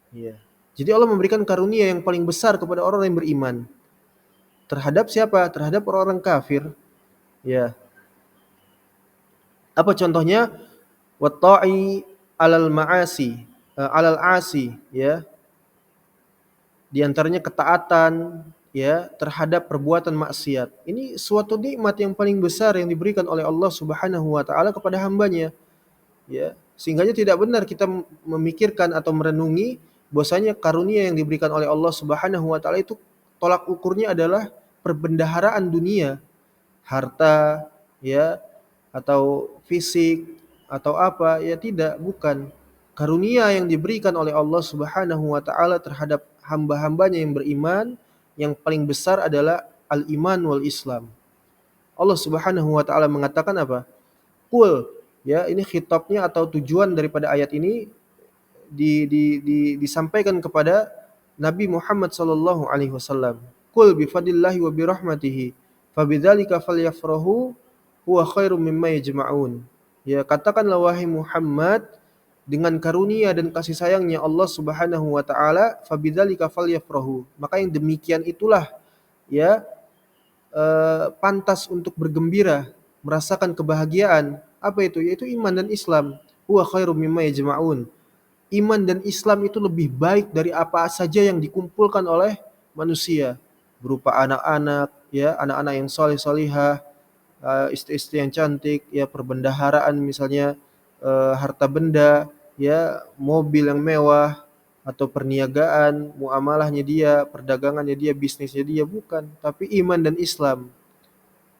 Ya. Jadi Allah memberikan karunia yang paling besar kepada orang yang beriman. Terhadap siapa? Terhadap orang-orang kafir. Ya. Apa contohnya? Watta'i 'alal ma'asi, 'alal 'asi, ya. Di antaranya ketaatan, ya, terhadap perbuatan maksiat. Ini suatu nikmat yang paling besar yang diberikan oleh Allah Subhanahu wa taala kepada hambanya, ya. Sehingganya tidak benar kita memikirkan atau merenungi bahwasanya karunia yang diberikan oleh Allah Subhanahu wa taala itu tolak ukurnya adalah perbendaharaan dunia, harta, ya, atau fisik atau apa, ya tidak, bukan. Karunia yang diberikan oleh Allah Subhanahu wa taala terhadap hamba-hambanya yang beriman, yang paling besar adalah al-iman wal Islam. Allah Subhanahu wa taala mengatakan apa? Qul, ya, ini khitabnya atau tujuan daripada ayat ini disampaikan kepada Nabi Muhammad sallallahu alaihi wasallam. Qul bi fadlillahi wa bi rahmatihi fabidzalika falyafrahu huwa khairum mimma yajma'un. Ya, katakanlah wahai Muhammad, dengan karunia dan kasih sayangnya Allah Subhanahu wa taala, fabidzalika falyafrahu. Maka yang demikian itulah, ya, pantas untuk bergembira, merasakan kebahagiaan. Apa itu? Yaitu iman dan Islam. Huwa khairum mimma yajma'un. Iman dan Islam itu lebih baik dari apa saja yang dikumpulkan oleh manusia, berupa anak-anak, ya, anak-anak yang soleh-solihah, istri-istri yang cantik, ya, perbendaharaan misalnya, harta benda, ya, mobil yang mewah, atau perniagaan, muamalahnya dia, perdagangannya dia, bisnisnya dia, bukan, tapi iman dan Islam.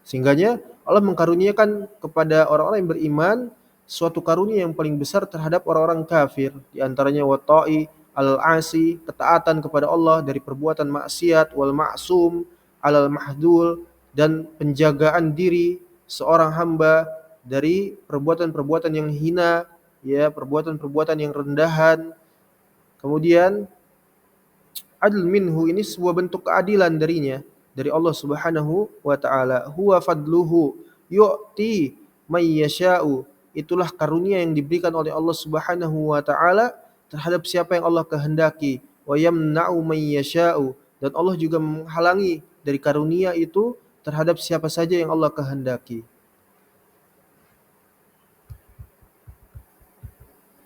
Sehingganya Allah mengkaruniakan kepada orang-orang yang beriman suatu karunia yang paling besar terhadap orang-orang kafir, di antaranya watta'i al-asi, ketaatan kepada Allah dari perbuatan maksiat, wal ma'sum alal mahdul, dan penjagaan diri seorang hamba dari perbuatan-perbuatan yang hina, ya, perbuatan-perbuatan yang rendahan. Kemudian adl minhu, ini sebuah bentuk keadilan darinya, dari Allah Subhanahu wa taala. Huwa fadluhu yu'ti may yasha'u. Itulah karunia yang diberikan oleh Allah Subhanahu wa taala terhadap siapa yang Allah kehendaki. Wa yamna'u may yasha'u. Dan Allah juga menghalangi dari karunia itu terhadap siapa saja yang Allah kehendaki.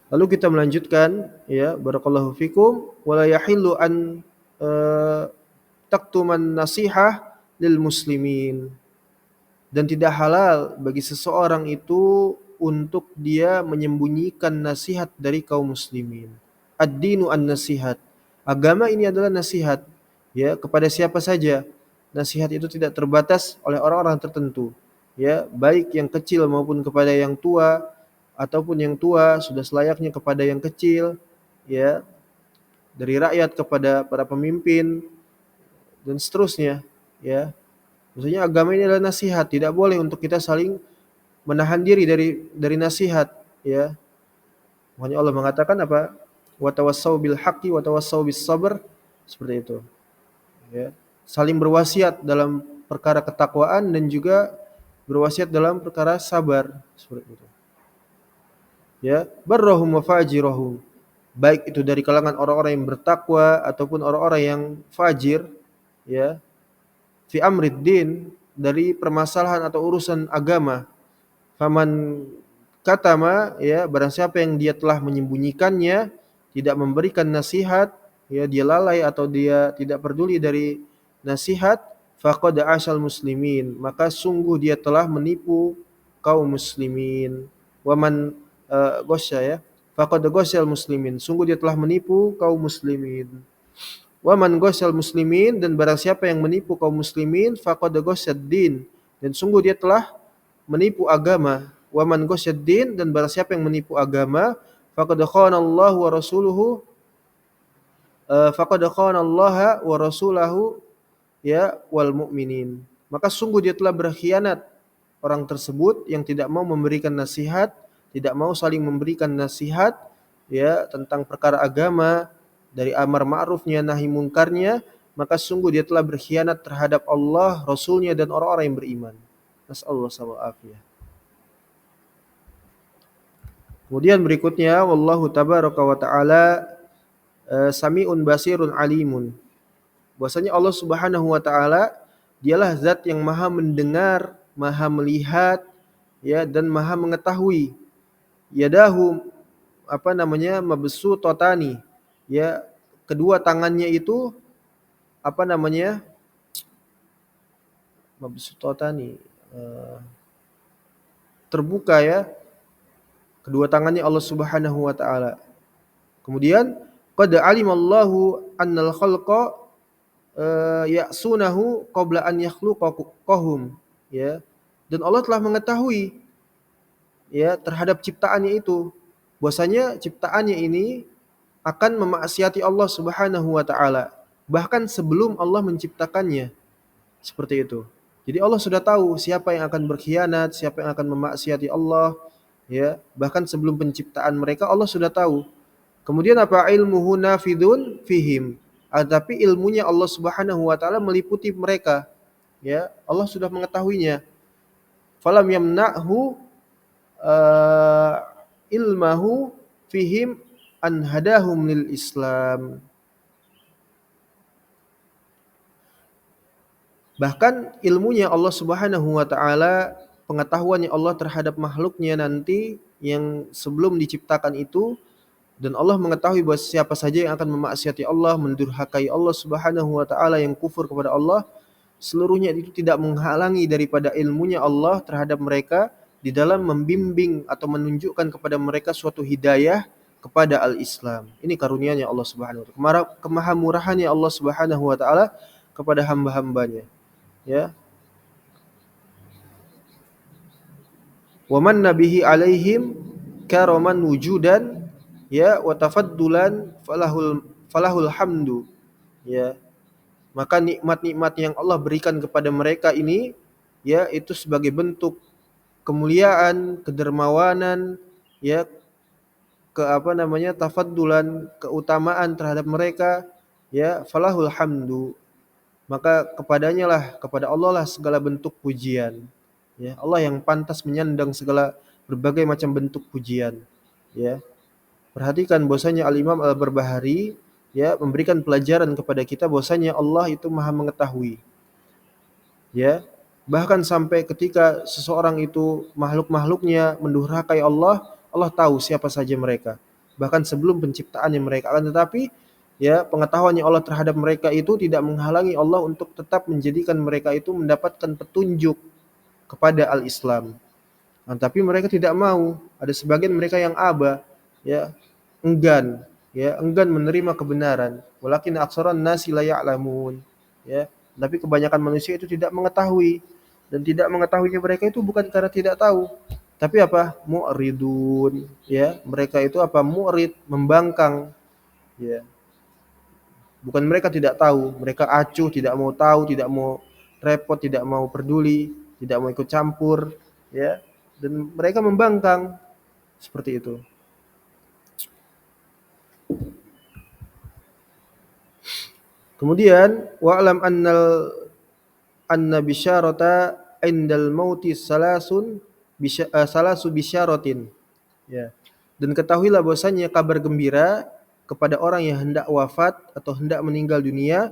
Lalu kita melanjutkan, ya, barakallahu fikum, wala yahillu an taktuman nasihah lil muslimin, dan tidak halal bagi seseorang itu untuk dia menyembunyikan nasihat dari kaum muslimin. Ad-dinu an-nasihat. Agama ini adalah nasihat, ya, kepada siapa saja. Nasihat itu tidak terbatas oleh orang-orang tertentu, ya, baik yang kecil maupun kepada yang tua, ataupun yang tua sudah selayaknya kepada yang kecil, ya, dari rakyat kepada para pemimpin dan seterusnya, ya. Maksudnya agama ini adalah nasihat, tidak boleh untuk kita saling menahan diri dari nasihat, ya. Makanya Allah mengatakan apa? Wa tawassau bil haqqi wa tawassau bis sabr, seperti itu, ya. Saling berwasiat dalam perkara ketakwaan dan juga berwasiat dalam perkara sabar, seperti itu. Ya, barrahum wa fajirahum, baik itu dari kalangan orang-orang yang bertakwa ataupun orang-orang yang fajir, ya, fi amriddin, dari permasalahan atau urusan agama. Faman katama, ya, barang siapa yang dia telah menyembunyikannya, tidak memberikan nasihat, ya, dia lalai atau dia tidak peduli dari nasihat, faqad asal muslimin, maka sungguh dia telah menipu kaum muslimin. Waman gosya, ya, faqad ghasyal muslimin, sungguh dia telah menipu kaum muslimin. Wa man ghasyal muslimin, dan barang siapa yang menipu kaum muslimin, faqad ghasyad din, dan sungguh dia telah menipu agama. Wa man ghasyad din, dan barang siapa yang menipu agama, faqad khana Allah wa rasuluhu, faqad khana Allah wa rasulahu, ya, wal mu'minin, maka sungguh dia telah berkhianat orang tersebut yang tidak mau memberikan nasihat, tidak mau saling memberikan nasihat, ya, tentang perkara agama, dari amar ma'rufnya nahi mungkarnya, maka sungguh dia telah berkhianat terhadap Allah, Rasulnya, dan orang-orang yang beriman. Nasallahu alaihi. Kemudian berikutnya, wallahu tabaraka wa ta'ala sami'un basirun alimun. Bahwasanya Allah Subhanahu wa taala dialah zat yang maha mendengar, maha melihat, ya, dan maha mengetahui. Yadahu, apa namanya, mabsutotani, ya, kedua tangannya itu, apa namanya, mabsutotani, terbuka, ya, kedua tangannya Allah Subhanahu wa taala. Kemudian qad alimallahu annal khalqa ya'sunahu qabla an yakhluqahum, ya. Dan Allah telah mengetahui, ya, terhadap ciptaannya itu, bahwasanya ciptaannya ini akan memaksiati Allah Subhanahu wa taala bahkan sebelum Allah menciptakannya, seperti itu. Jadi Allah sudah tahu siapa yang akan berkhianat, siapa yang akan memaksiati Allah, ya. Bahkan sebelum penciptaan mereka Allah sudah tahu. Kemudian apa? Ilmuhu nafidun fihim. Tapi ilmunya Allah Subhanahu wa taala meliputi mereka, ya. Allah sudah mengetahuinya. Falam yamna'hu ilmahu fihim an hadahum lil Islam. Bahkan ilmunya Allah Subhanahu wa taala, pengetahuannya Allah terhadap makhluknya nanti yang sebelum diciptakan itu, dan Allah mengetahui bahwa siapa saja yang akan memaksiati Allah, mendurhakai Allah Subhanahu wa taala, yang kufur kepada Allah, seluruhnya itu tidak menghalangi daripada ilmunya Allah terhadap mereka di dalam membimbing atau menunjukkan kepada mereka suatu hidayah kepada al-Islam. Ini karunia-Nya Allah Subhanahu wa taala, kemahamurahannya Allah Subhanahu wa taala kepada hamba-hambanya, ya. Wa man nabihi alaihim karaman wujudan, ya, wa tafaddulan falahul hamdu, ya. Maka nikmat-nikmat yang Allah berikan kepada mereka ini, ya, itu sebagai bentuk kemuliaan, kedermawanan, ya, tafaddulan, keutamaan terhadap mereka, ya, falahul hamdu. Maka kepadanya lah, kepada Allah lah segala bentuk pujian, ya. Allah yang pantas menyandang segala berbagai macam bentuk pujian, ya. Perhatikan bahwasanya Al-Imam Al-Barbahari, ya, memberikan pelajaran kepada kita bahwasanya Allah itu Maha mengetahui, ya. Bahkan sampai ketika seseorang itu, makhluk-makhluknya mendurhakai Allah, Allah tahu siapa saja mereka. Bahkan sebelum penciptaannya mereka. Akan tetapi, ya, pengetahuannya Allah terhadap mereka itu tidak menghalangi Allah untuk tetap menjadikan mereka itu mendapatkan petunjuk kepada al-Islam. Nah, tapi mereka tidak mau. Ada sebagian mereka yang aba, ya, enggan, ya, enggan menerima kebenaran. Walakin aktsaran nasi la ya'lamun, ya. Tapi kebanyakan manusia itu tidak mengetahui, dan tidak mengetahuinya mereka itu bukan karena tidak tahu, tapi apa? Mu'ridun, ya. Mereka itu apa? Mu'rid, membangkang, ya. Bukan mereka tidak tahu, mereka acuh, tidak mau tahu, tidak mau repot, tidak mau peduli, tidak mau ikut campur, ya. Dan mereka membangkang, seperti itu. Kemudian wa'lam anna bisyarata indal mauti salasu bisyaratin, ya. Dan ketahuilah bahwasanya kabar gembira kepada orang yang hendak wafat atau hendak meninggal dunia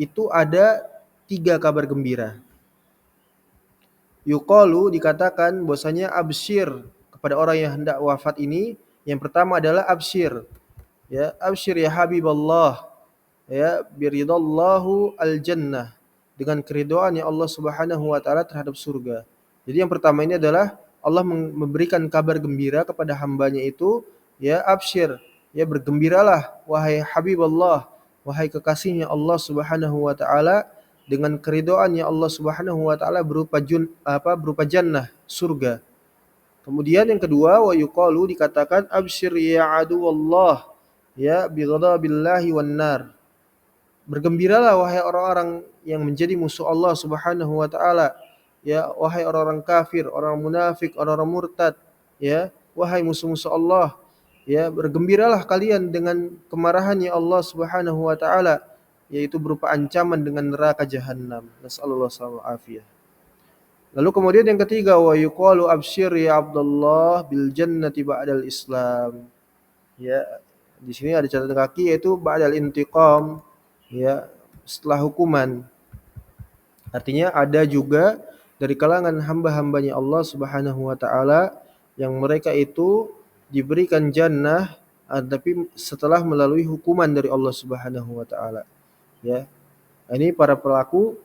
itu ada 3 kabar gembira. Yuqalu, dikatakan bahwasanya absyir kepada orang yang hendak wafat ini, yang pertama adalah absyir, ya, absyir ya habiballah, ya, biridallahu al-jannah, dengan keridhaan Allah Subhanahu wa taala terhadap surga. Jadi yang pertama ini adalah Allah memberikan kabar gembira kepada hambanya itu, ya, absyir, ya, bergembiralah wahai habiballah, wahai kekasihnya Allah Subhanahu wa taala, dengan keridhaan Allah Subhanahu wa taala berupa berupa jannah, surga. Kemudian yang kedua, wa yuqalu, dikatakan absyir ya aduwallah, ya, bi ghadabillahi wan nar. Bergembiralah wahai orang-orang yang menjadi musuh Allah Subhanahu wa taala, ya, wahai orang-orang kafir, orang munafik, orang-orang murtad, ya, wahai musuh-musuh Allah, ya, bergembiralah kalian dengan kemarahannya Allah Subhanahu wa taala, yaitu berupa ancaman dengan neraka jahanam. Nasallallahu alaihi wasallam. Lalu kemudian yang ketiga, wa yuqalu absyir ya Abdullah bil jannati ba'dal Islam. Ya, di sini ada catatan kaki, yaitu ba'dal intiqam, ya, setelah hukuman. Artinya ada juga dari kalangan hamba-hambanya Allah Subhanahu wa taala yang mereka itu diberikan jannah, tapi setelah melalui hukuman dari Allah Subhanahu wa taala, ya. Ini para pelaku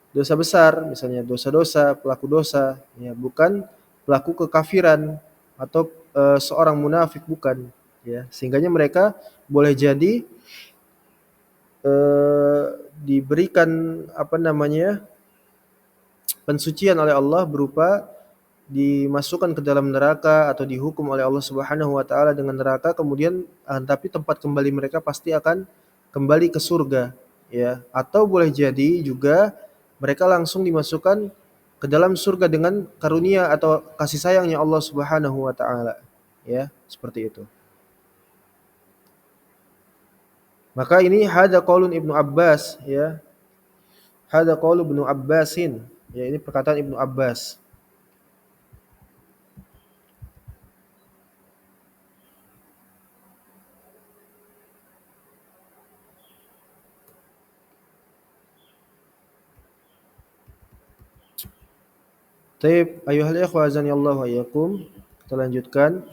dosa besar, misalnya dosa-dosa, pelaku dosa, ya, bukan pelaku kekafiran atau seorang munafik, bukan, ya. Sehingganya mereka boleh jadi diberikan pensucian oleh Allah berupa dimasukkan ke dalam neraka atau dihukum oleh Allah Subhanahu wa taala dengan neraka, kemudian tapi tempat kembali mereka pasti akan kembali ke surga, ya. Atau boleh jadi juga mereka langsung dimasukkan ke dalam surga dengan karunia atau kasih sayangnya Allah Subhanahu wa taala, ya, seperti itu. Maka ini hada qaulun Ibnu Abbas, ya. Hada qaulu Ibnu Abbasin. Ya, ini perkataan Ibnu Abbas. Taib, ayuhal ikhwa azanillahu wa iyyakum. Kita lanjutkan.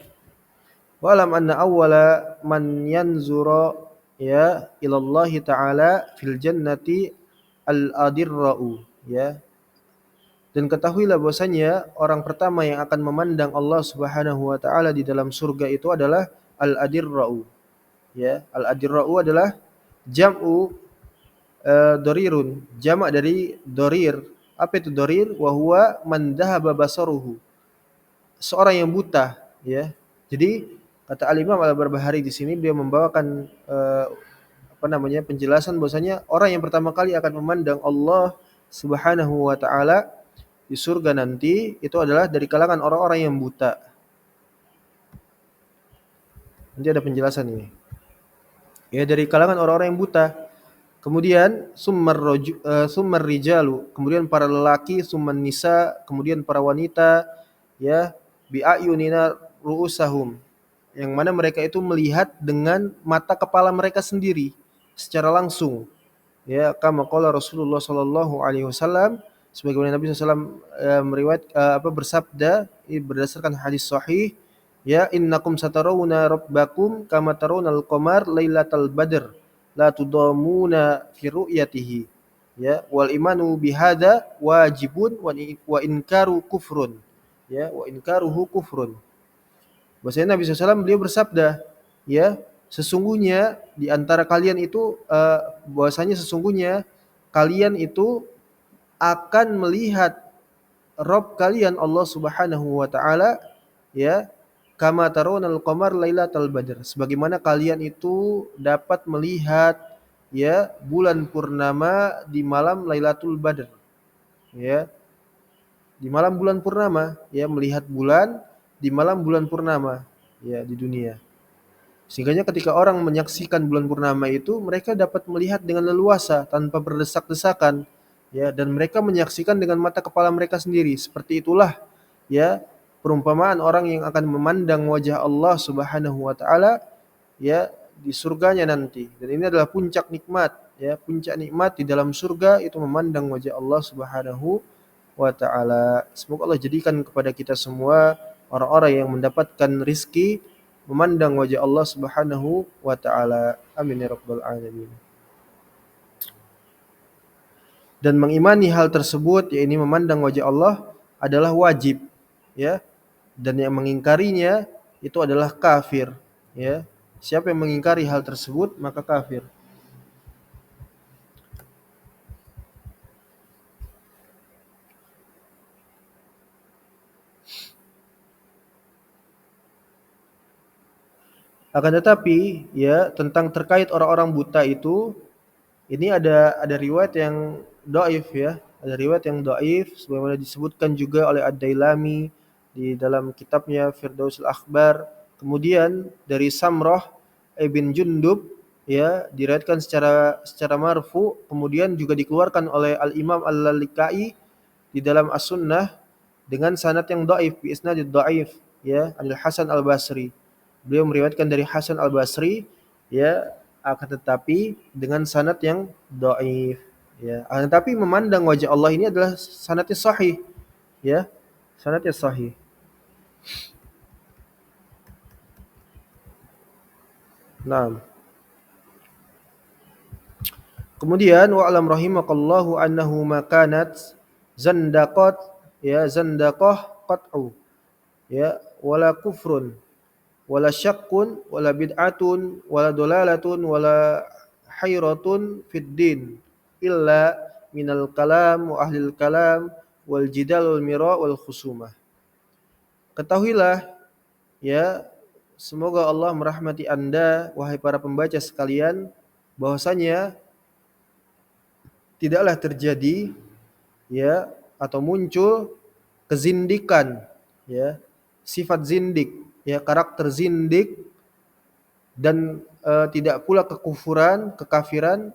Wa alam anna awwala man yanzura ya ilallahi ta'ala fil jannati al-adirra'u, ya. Dan ketahuilah bahwasanya orang pertama yang akan memandang Allah Subhanahu wa taala di dalam surga itu adalah al-adirra'u, ya. Al-adirra'u adalah jam'u dorirun, jamak dari dorir. Apa itu dorir? Wa huwa man dhahaba basaruhu, seorang yang buta, ya. Jadi kata Al-Imam Al-Barbahari di sini beliau membawakan penjelasan bahwasanya orang yang pertama kali akan memandang Allah Subhanahu wa taala di surga nanti itu adalah dari kalangan orang-orang yang buta. Nanti ada penjelasan ini. Ya, dari kalangan orang-orang yang buta. Kemudian summar rijalu, kemudian para lelaki, summan nisa, kemudian para wanita, ya, bi ayunina ru'usahum, yang mana mereka itu melihat dengan mata kepala mereka sendiri secara langsung, ya, kama qala Rasulullah sallallahu alaihi wasallam, sebagaimana Nabi SAW bersabda, ini berdasarkan hadis sahih, ya, innakum satarawna rabbakum kama tarawunal qamar lailatal badr la tudamuna fi ru'yatihi, ya, wal imanu bihadza wajibun wa inkaru kufrun, ya, wa inkaruhu kufrun. Bahwasanya Nabi SAW beliau bersabda, ya, sesungguhnya di antara kalian itu bahwasanya sesungguhnya kalian itu akan melihat Rabb kalian Allah Subhanahu wa taala, ya, kama tarawunal qamar lailatal badr, sebagaimana kalian itu dapat melihat, ya, bulan purnama di malam Lailatul Badr, ya. Di malam bulan purnama, ya, melihat bulan di malam bulan purnama, ya, di dunia. Sehingga ketika orang menyaksikan bulan purnama itu mereka dapat melihat dengan leluasa tanpa berdesak-desakan, ya, dan mereka menyaksikan dengan mata kepala mereka sendiri. Seperti itulah, ya, perumpamaan orang yang akan memandang wajah Allah Subhanahu wa taala, ya, di surganya nanti. Dan ini adalah puncak nikmat, ya, puncak nikmat di dalam surga itu memandang wajah Allah Subhanahu wa taala. Semoga Allah jadikan kepada kita semua orang-orang yang mendapatkan rizki memandang wajah Allah Subhanahu wa taala. Amin ya rabbal alamin. Dan mengimani hal tersebut, yakni memandang wajah Allah, adalah wajib, ya. Dan yang mengingkarinya itu adalah kafir, ya. Siapa yang mengingkari hal tersebut maka kafir. Akan tetapi, ya, tentang terkait orang-orang buta itu, ini ada riwayat yang dhaif, ya. Ada riwayat yang dhaif sebagaimana disebutkan juga oleh Ad-Dailami di dalam kitabnya Firdausul Akhbar. Kemudian dari Samrah ibn Jundub, ya, diriwayatkan secara marfu, kemudian juga dikeluarkan oleh Al-Imam Al-Lalikai di dalam As-Sunnah dengan sanad yang dhaif, bi isnadid dhaif, ya, Anil Hasan Al-Basri. Beliau meriwayatkan dari Hasan Al-Basri, ya, akan tetapi dengan sanad yang dhaif, ya. Akan tetapi memandang wajah Allah ini adalah sanadnya sahih, ya. Sanadnya sahih. Naam. Kemudian wa alam rahimakallahu annahu makanat zandaqat, ya, zandaqah qat'u, ya, wala kufrun wala syakkun wala bid'atun wala dolalatun wala hayratun fid din illa minal kalam wa ahlil kalam wal jidal wal mira wal khusumah. Ketahuilah ya, semoga Allah merahmati Anda wahai para pembaca sekalian, bahwasanya tidaklah terjadi ya atau muncul kezindikan ya, sifat zindik ya, karakter zindik dan tidak pula kekufuran, kekafiran,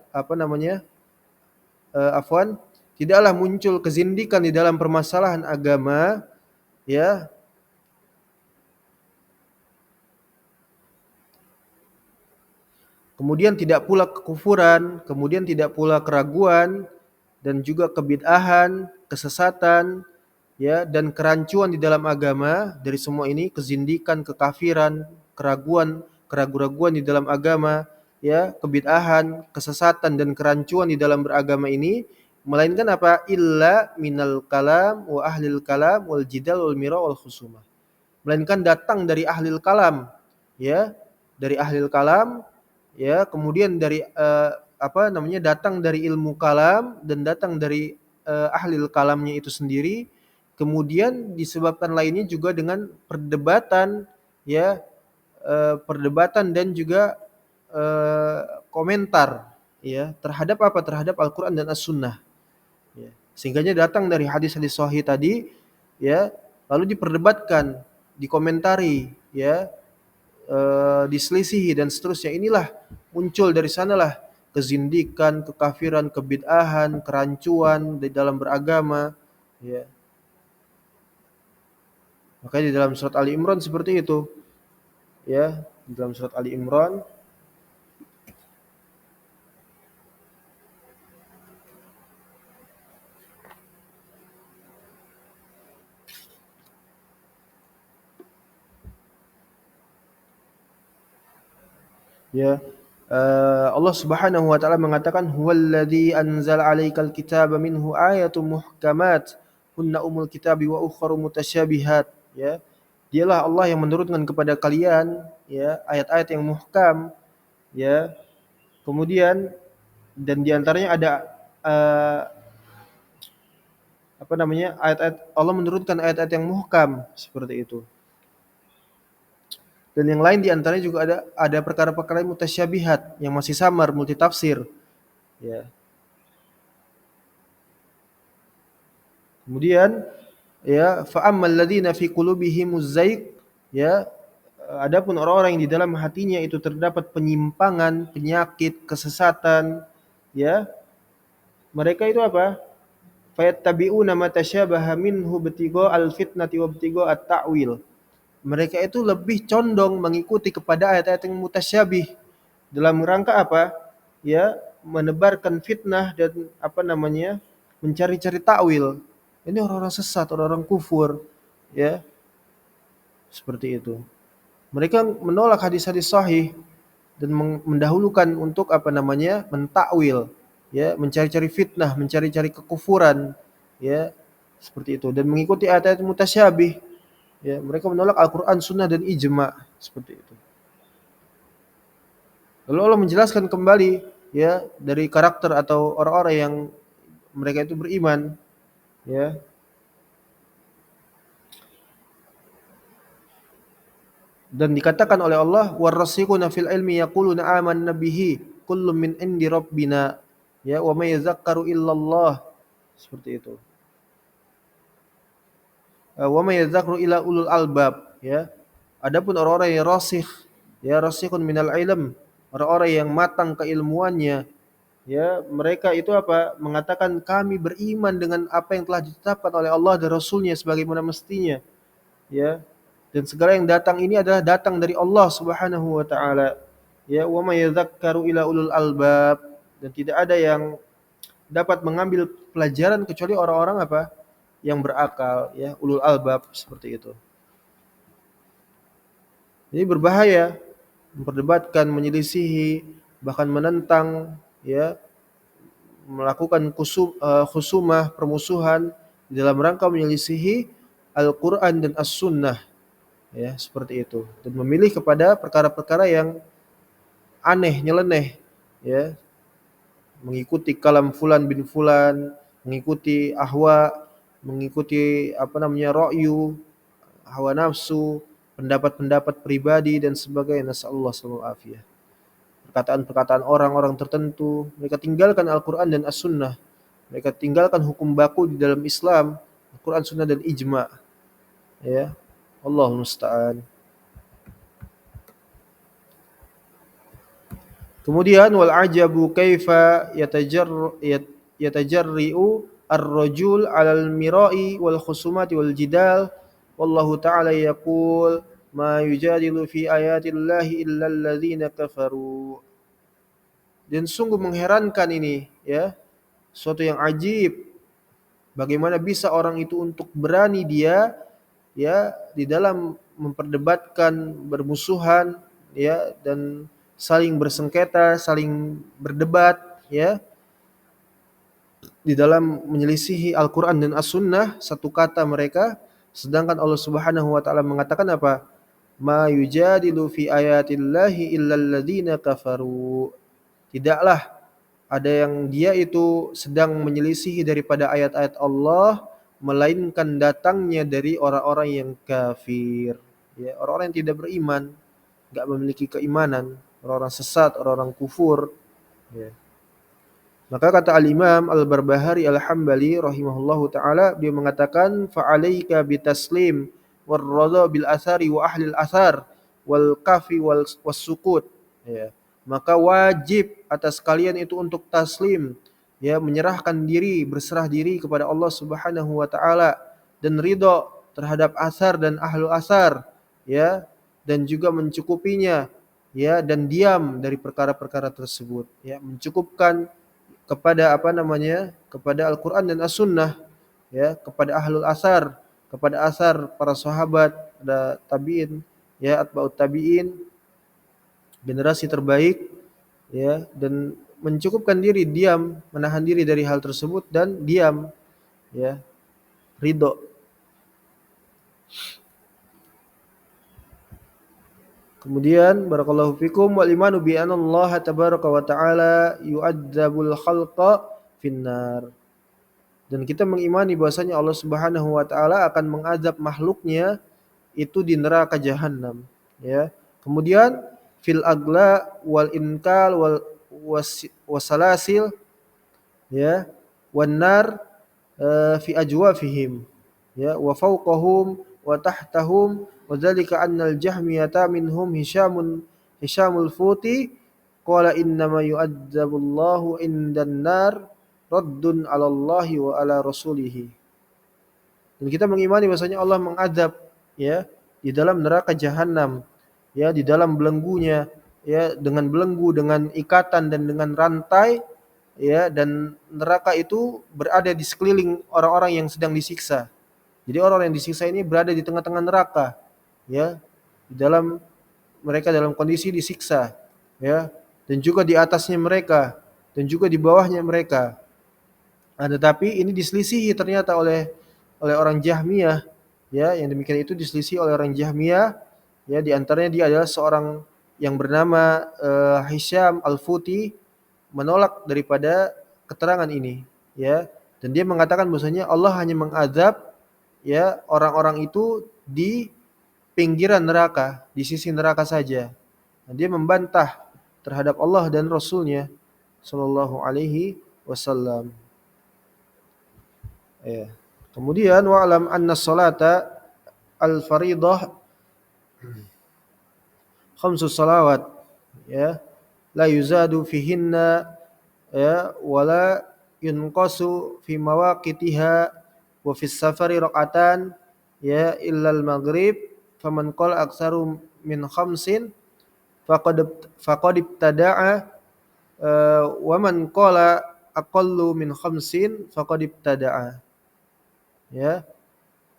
tidaklah muncul kezindikan di dalam permasalahan agama ya, kemudian tidak pula kekufuran, kemudian tidak pula keraguan dan juga kebid'ahan, kesesatan ya, dan kerancuan di dalam agama. Dari semua ini, kezindikan, kekafiran, keraguan, keraguan di dalam agama ya, kebid'ahan, kesesatan dan kerancuan di dalam beragama ini, melainkan apa? Illa minal kalam wa ahlil kalam wal jidal wal mira wal khusumah. Melainkan datang dari ahlil kalam ya, dari ahlil kalam ya, kemudian dari datang dari ilmu kalam dan datang dari ahlil kalamnya itu sendiri, kemudian disebabkan lainnya juga dengan perdebatan ya, perdebatan dan juga komentar ya terhadap apa? Terhadap Al-Qur'an dan As-Sunnah ya. Sehingganya datang dari hadis-hadis sahih tadi ya, lalu diperdebatkan, dikomentari ya, diselisihi dan seterusnya. Inilah muncul dari sanalah kezindikan, kekafiran, kebid'ahan, kerancuan di dalam beragama ya. Makanya di dalam surat Ali Imran seperti itu ya, di dalam surat Ali Imran ya, Allah Subhanahu wa taala mengatakan huwallazi anzala 'alaikal kitaba minhu ayatun muhkamat hunna umul kitabi wa ukharu mutasyabihat ya. Dialah Allah yang menurunkan kepada kalian ya ayat-ayat yang muhkam ya. Kemudian dan di antaranya ada uh, ayat-ayat, Allah menurunkan ayat-ayat yang muhkam seperti itu. Dan yang lain di antaranya juga ada perkara-perkara yang mutasyabihat yang masih samar, multitafsir ya. Kemudian ya, fa ammal ladzina fi qulubihimuz zaig ya, adapun orang-orang yang di dalam hatinya itu terdapat penyimpangan, penyakit, kesesatan ya, mereka itu apa? Fayattabi'una ma tasyabaha minhu ibtigha al-fitnati wa ibtigha at-ta'wil. Mereka itu lebih condong mengikuti kepada ayat-ayat yang mutasyabih dalam rangka apa? Ya, menebarkan fitnah dan mencari-cari takwil. Ini orang-orang sesat, orang-orang kufur, ya, seperti itu. Mereka menolak hadis-hadis sahih dan mendahulukan untuk mentakwil, ya, mencari-cari fitnah, mencari-cari kekufuran, ya, seperti itu, dan mengikuti ayat-ayat mutasyabih. Ya, mereka menolak Al-Qur'an, Sunnah dan ijma, seperti itu. Lalu Allah menjelaskan kembali ya dari karakter atau orang-orang yang mereka itu beriman ya. Dan dikatakan oleh Allah warasikhuna fil ilmi yaquluna amanna bihi kullun min indi rabbina ya wa may yadhakkaru illallah, seperti itu. Wa may yadhakkaru illa ulul albab ya. Adapun orang-orang yang rasikh ya, rasikhun minal ilm, orang-orang yang matang keilmuannya ya, mereka itu apa? Mengatakan kami beriman dengan apa yang telah ditetapkan oleh Allah dan Rasulnya sebagaimana mestinya ya. Dan segala yang datang ini adalah datang dari Allah Subhanahu wa taala. Ya, wa may yadhakkaru ila ulul albab, dan tidak ada yang dapat mengambil pelajaran kecuali orang-orang apa? Yang berakal ya, ulul albab, seperti itu. Jadi berbahaya memperdebatkan, menyelisihi, bahkan menentang ya, melakukan khusumah, permusuhan dalam rangka menyelisihi Al-Qur'an dan As-Sunnah ya, seperti itu, dan memilih kepada perkara-perkara yang aneh, nyeleneh ya, mengikuti kalam fulan bin fulan, mengikuti ahwa, mengikuti ra'yu, hawa nafsu, pendapat-pendapat pribadi dan sebagainya. Nasallallahu alaihi wasallam. Perkataan-perkataan orang-orang tertentu, mereka tinggalkan Al-Qur'an dan As-Sunnah. Mereka tinggalkan hukum baku di dalam Islam, Al-Qur'an, Sunnah dan ijma'. Ya. Allahul musta'an. Kemudian wal ajabu kaifa yatajarri'u ar-rajul 'alal mira'i wal khusumati wal jidal wallahu ta'ala yaqul ma yujadilu fi ayatillahi illa alladzina kafaru. Dan sungguh mengherankan ini, ya, suatu yang ajib, bagaimana bisa orang itu untuk berani dia, ya, di dalam memperdebatkan, bermusuhan, ya, dan saling bersengketa, saling berdebat, ya, di dalam menyelisihi Al-Qur'an dan As-Sunnah, satu kata mereka, sedangkan Allah Subhanahu wa taala mengatakan apa? Ma yujadilu fi ayatillahi illal ladzina kafaru. Tidaklah ada yang dia itu sedang menyelisihi daripada ayat-ayat Allah, melainkan datangnya dari orang-orang yang kafir, ya, orang-orang yang tidak beriman, enggak memiliki keimanan, orang-orang sesat, orang-orang kufur, ya. Maka kata Al-Imam Al-Barbahari Al-Hambali rahimahullahu taala, dia mengatakan fa'alaika bitaslim warradha bil athari wa ahli al-athar wal kafi was sukut, ya. Maka wajib atas kalian itu untuk taslim, ya, menyerahkan diri, berserah diri kepada Allah Subhanahu wa taala dan ridha terhadap asar dan ahlu asar, ya, dan juga mencukupinya, ya, dan diam dari perkara-perkara tersebut, ya, mencukupkan kepada kepada Al-Qur'an dan As-Sunnah, ya, kepada ahlul asar, kepada asar para sahabat, ada tabi'in, ya, atba'ut tabi'in, generasi terbaik, ya, dan mencukupkan diri, diam, menahan diri dari hal tersebut dan diam, ya, ridho. Kemudian barakallahu fikum wal imanu bi anna Allah tabaraka wa taala yu'adzabul khalqa finnar. Dan kita mengimani bahwasanya Allah Subhanahu wa taala akan mengazab makhluknya itu di neraka jahanam, ya. Kemudian fil agla wal inkal wal wasalasil, ya, wan nar fi ajwafihim, ya, wa fawqahum wa tahtahum wa dzalika annal jahmiyata minhum Hisyamul Futi qala innama yu'adzabullahu indan nar raddun 'ala Allahi wa 'ala rasulih. Dan kita mengimani bahwasanya Allah mengadab, ya, di dalam neraka jahanam, ya, di dalam belenggunya, ya, dengan belenggu, dengan ikatan dan dengan rantai, ya, dan neraka itu berada di sekeliling orang-orang yang sedang disiksa. Jadi orang yang disiksa ini berada di tengah-tengah neraka, ya, di dalam mereka dalam kondisi disiksa, ya, dan juga di atasnya mereka dan juga di bawahnya mereka. Tetapi ini diselisihi ternyata oleh orang Jahmiyah, ya, yang demikian itu diselisihi oleh orang Jahmiyah, ya, di antaranya dia adalah seorang yang bernama Hisyam Al-Futi, menolak daripada keterangan ini, ya, dan dia mengatakan bahwasanya Allah hanya mengazab, ya, orang-orang itu di pinggiran neraka, di sisi neraka saja. Nah, dia membantah terhadap Allah dan Rasulnya sallallahu alaihi wasallam. Ya. Kemudian wa'lam anna salata al-faridah khamsus salawat, ya, la yuzadu fihinna, ya, wala yunqasu fi mawaqitiha wa fis safari raqatan, ya, illa al-maghrib faman qala aktsaru min khamsin faqad ibtada'a wa man qala aqallu min khamsin faqad ibtada'a, ya.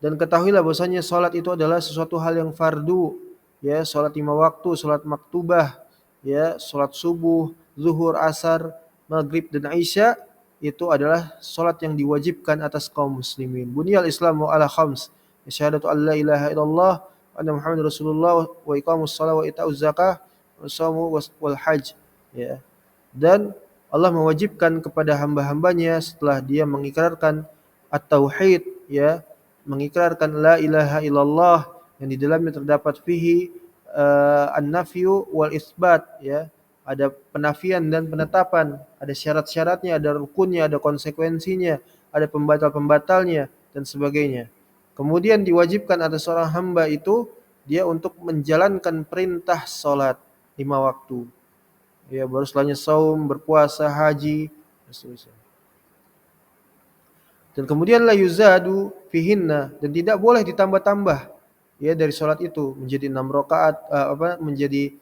Dan ketahuilah bahwasanya salat itu adalah sesuatu hal yang fardu, ya, salat 5 waktu, salat maktubah, ya, salat subuh, zuhur, asar, maghrib dan isya itu adalah salat yang diwajibkan atas kaum muslimin. Bunyal Islamu ala khams, syahadatu an la ilaha illallah wa anna Muhammadar Rasulullah wa iqamus shalah wa itauz zakah wa shaumu wal hajj, ya. Dan Allah mewajibkan kepada hamba-hambanya setelah dia mengikrarkan at-tauhid, ya, mengikrarkan la ilaha illallah yang di dalamnya terdapat fihi an-nafyu wal isbat, ya. Ada penafian dan penetapan, ada syarat-syaratnya, ada rukunnya, ada konsekuensinya, ada pembatal-pembatalnya dan sebagainya. Kemudian diwajibkan atas seorang hamba itu dia untuk menjalankan perintah salat 5 waktu. Ya, baru setelahnya saum, berpuasa, haji, dan seterusnya. Dan kemudian la yuzadu fihinna, dan tidak boleh ditambah-tambah, ya, dari salat itu menjadi 6 rakaat, menjadi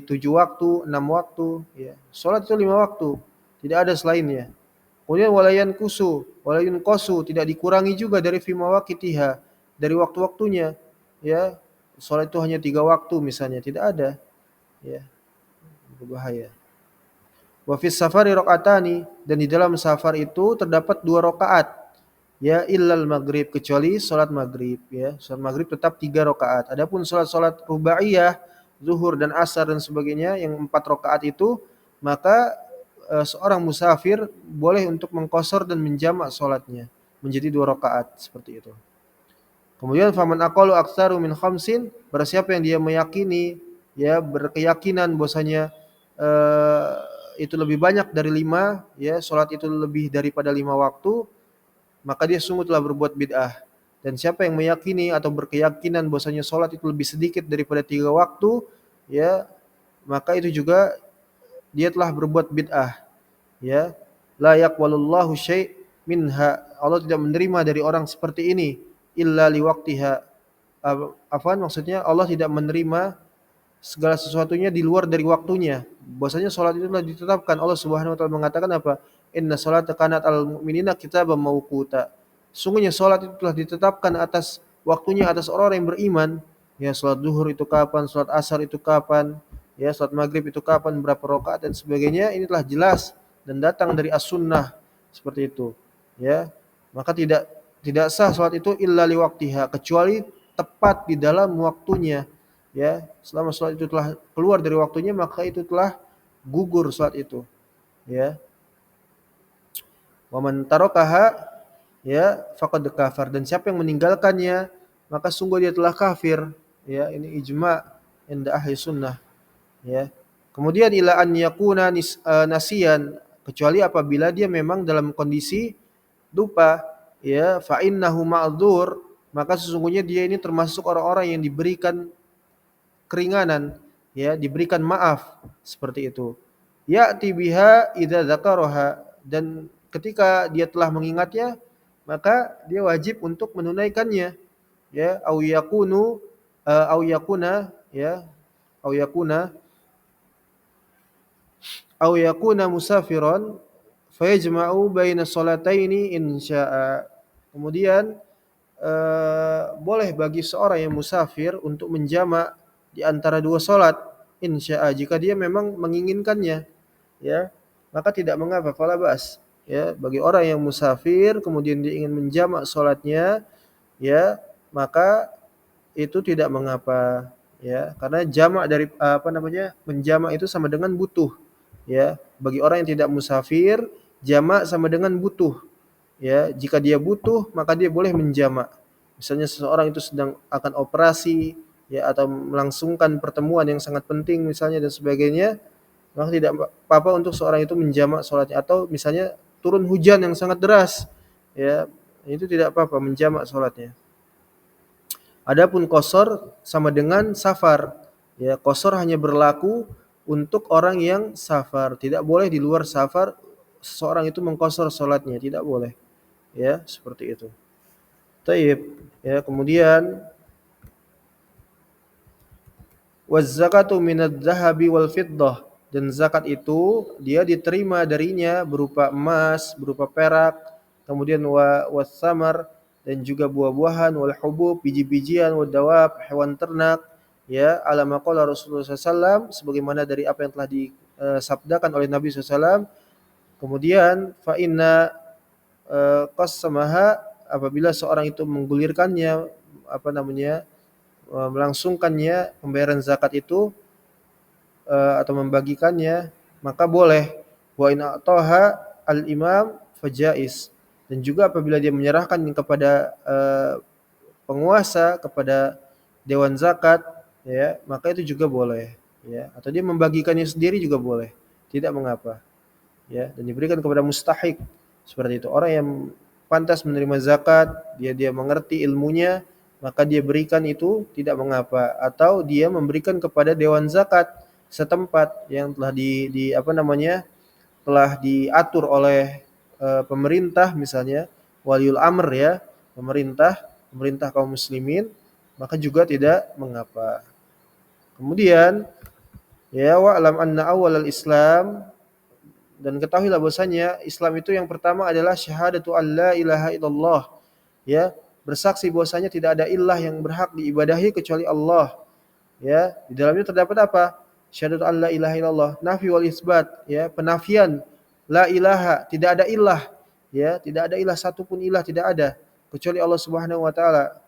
7 waktu, 6 waktu, ya. Salat itu 5 waktu, tidak ada selainnya. Kemudian walayan kusu, walayun kosu, tidak dikurangi juga dari fima waqitiha, dari waktu-waktunya, ya. Salat itu hanya 3 waktu misalnya, tidak ada, ya, berbahaya. Wa fis safari rakaatani, dan di dalam safar itu terdapat 2 rakaat, ya, illal maghrib, kecuali salat maghrib, ya. Salat maghrib tetap 3 rakaat. Adapun salat-salat rubaiyah, zuhur dan asar dan sebagainya yang 4 rakaat itu, maka seorang musafir boleh untuk mengqashar dan menjamak salatnya menjadi 2 rakaat seperti itu. Kemudian faman aqalu aktsaru min khamsin, barang siapa yang dia meyakini, ya, berkeyakinan bahwasanya itu lebih banyak dari 5, ya, salat itu lebih daripada 5 waktu, maka dia sungguh telah berbuat bid'ah. Dan siapa yang meyakini atau berkeyakinan bahwasanya salat itu lebih sedikit daripada 3 waktu, ya, maka itu juga dia telah berbuat bid'ah, ya. La yaqbalullahu syai' minha, Allah tidak menerima dari orang seperti ini illa liwaqtiha. Afwan, maksudnya Allah tidak menerima segala sesuatunya di luar dari waktunya. Bahwasanya salat itu telah ditetapkan. Allah Subhanahu wa taala mengatakan apa? Inna sholata kanat alal mu'minina kitaban mauquta. Sungguhnya salat itu telah ditetapkan atas waktunya atas orang-orang yang beriman. Ya, salat zuhur itu kapan, salat asar itu kapan, ya, salat maghrib itu kapan, berapa rakaat dan sebagainya. Ini telah jelas dan datang dari as-sunnah seperti itu, ya. Maka tidak sah salat itu illa liwaqtiha, kecuali tepat di dalam waktunya, ya. Selama salat itu telah keluar dari waktunya, maka itu telah gugur salat itu, ya. Wa man tarakaha, ya, faqad kafar, dan siapa yang meninggalkannya maka sungguh dia telah kafir, ya. Ini ijma' inda ahli sunnah, ya. Kemudian ila an yakuna nasiyan, kecuali apabila dia memang dalam kondisi lupa, ya, fa innahu ma'dzur, maka sesungguhnya dia ini termasuk orang-orang yang diberikan keringanan, ya, diberikan maaf seperti itu. Ya'ti biha idza dzakaraha, dan ketika dia telah mengingatnya maka dia wajib untuk menunaikannya, ya. Au yakuna, ya, au yakuna musafiron fayajma'u baina sholataini in syaa. Kemudian boleh bagi seorang yang musafir untuk menjamak di antara 2 salat in syaa, jika dia memang menginginkannya, ya, maka tidak mengapa, fala ba's, ya. Bagi orang yang musafir kemudian dia ingin menjamak salatnya, ya, maka itu tidak mengapa, ya, karena jamak dari menjamak itu sama dengan butuh, ya. Bagi orang yang tidak musafir, jamak sama dengan butuh, ya. Jika dia butuh maka dia boleh menjamak. Misalnya seseorang itu sedang akan operasi, ya, atau melangsungkan pertemuan yang sangat penting misalnya dan sebagainya, maka tidak apa-apa untuk seorang itu menjamak salatnya. Atau misalnya turun hujan yang sangat deras, ya, itu tidak apa-apa menjamak salatnya. Adapun qashar sama dengan safar, ya. Qashar hanya berlaku untuk orang yang safar, tidak boleh di luar safar seseorang itu mengqashar salatnya, tidak boleh, ya, seperti itu. Taib, ya. Kemudian waz zakatu minadz zahabi wal fiddah, dan zakat itu dia diterima darinya berupa emas, berupa perak, kemudian was samar, dan juga buah-buahan, wal hubub, biji-bijian, wad dawab, hewan ternak, ya, ala maqala Rasulullah SAW, sebagaimana dari apa yang telah disabdakan oleh Nabi SAW. Kemudian fa inna qassamaha, apabila seorang itu menggulirkannya, melangsungkannya pembayaran zakat itu, atau membagikannya, maka boleh, Wa in a'taha al-imam fajaiz. Dan juga apabila dia menyerahkan kepada penguasa, kepada dewan zakat, ya, maka itu juga boleh, ya. Atau dia membagikannya sendiri juga boleh, tidak mengapa, ya. Dan diberikan kepada mustahik, seperti itu. Orang yang pantas menerima zakat, dia mengerti ilmunya, maka dia berikan itu tidak mengapa. Atau dia memberikan kepada dewan zakat setempat yang telah apa namanya, telah diatur oleh pemerintah, misalnya waliul amr, ya, pemerintah kaum muslimin, maka juga tidak mengapa. Kemudian, ya, wa'lam anna awalal Islam, dan ketahuilah bahwasanya Islam itu yang pertama adalah syahadatu alla ilaha illallah, ya, bersaksi bahwasanya tidak ada ilah yang berhak diibadahi kecuali Allah, ya. Di dalamnya terdapat apa? Syahadatu alla ilaha illallah, nafi wal isbat, ya, penafian la ilaha, tidak ada ilah, ya, tidak ada ilah, satupun ilah tidak ada kecuali Allah Subhanahu wa taala,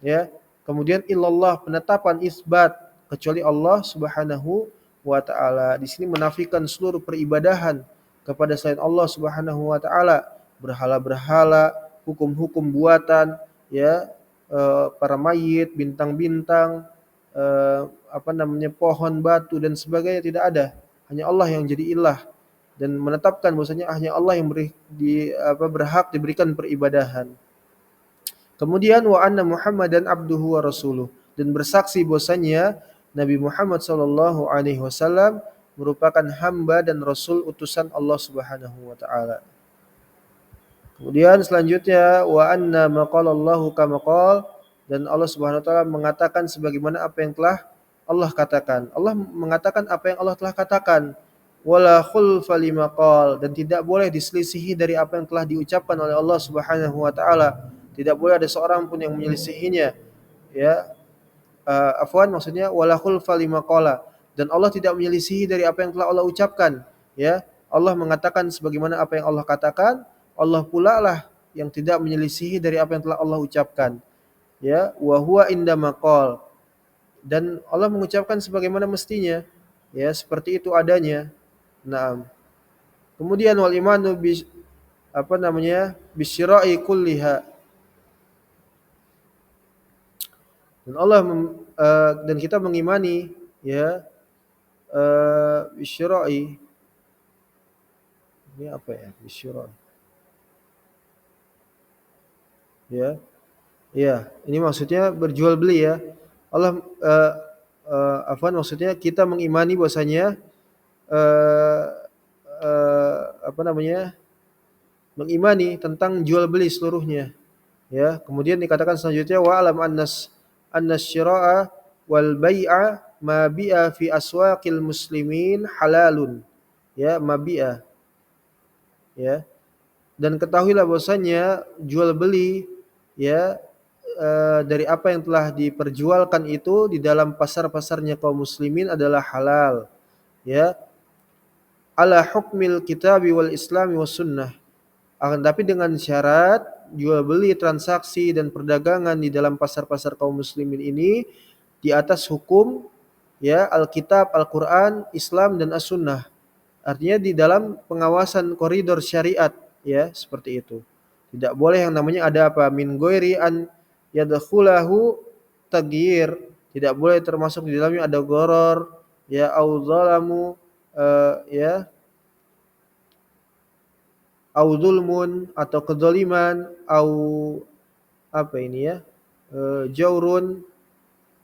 ya. Kemudian illallah, penetapan isbat, kecuali Allah Subhanahu wa taala. Di sini menafikan seluruh peribadahan kepada selain Allah Subhanahu wa taala, berhala-berhala, hukum-hukum buatan, ya, para mayit, bintang-bintang, apa namanya, pohon, batu dan sebagainya tidak ada. Hanya Allah yang jadi ilah, dan menetapkan bahwasanya hanya Allah yang berhak diberikan peribadahan. Kemudian wa anna Muhammadan abduhu wa rasuluh, dan bersaksi bahwasanya Nabi Muhammad sallallahu alaihi wasallam merupakan hamba dan rasul utusan Allah Subhanahu wa taala. Kemudian selanjutnya wa anna ma qala Allahu kama qala, dan Allah Subhanahu wa taala mengatakan sebagaimana apa yang telah Allah katakan. Allah mengatakan apa yang Allah telah katakan. Wala khulfa lima qala, dan tidak boleh diselisihi dari apa yang telah diucapkan oleh Allah Subhanahu wa taala. Tidak boleh ada seorang pun yang menyelisihinya, ya. Afwan, maksudnya wala khulfa lima qala, dan Allah tidak menyelisihi dari apa yang telah Allah ucapkan, ya. Allah mengatakan sebagaimana apa yang Allah katakan, Allah pula lah yang tidak menyelisihi dari apa yang telah Allah ucapkan, ya. Wa huwa indama qala, dan Allah mengucapkan sebagaimana mestinya, ya, seperti itu adanya. Naam. Kemudian wal imanu apa namanya, bisyira'i kulliha, dan dan kita mengimani, ya, bisyira'i, ini apa ya, bisyira'i, ya, ya, ini maksudnya berjual beli, ya. Allah afwan, maksudnya kita mengimani bahwasanya eh, apa namanya, mengimani tentang jual beli seluruhnya, ya. Kemudian dikatakan selanjutnya wa alam annas syira'a wal bai'a ma bi'a fi aswaqil muslimin halalun, ya, ma bi'a, ya. Dan ketahuilah bahwasanya jual beli, ya, dari apa yang telah diperjualkan itu di dalam pasar-pasarnya kaum muslimin adalah halal, ya, ala hukmil kitabi wal islami was sunnah. Akan tapi dengan syarat jual beli, transaksi dan perdagangan di dalam pasar-pasar kaum muslimin ini di atas hukum, ya, Alkitab, Al-Qur'an, Islam dan As-Sunnah. Artinya di dalam pengawasan koridor syariat, ya, seperti itu. Tidak boleh yang namanya ada apa, min ghairi an yadkhulahu taghyir, tidak boleh termasuk di dalamnya ada gharar, ya, au zalamu, ya, au zulmun, atau kezaliman, au apa ini, ya, jaurun,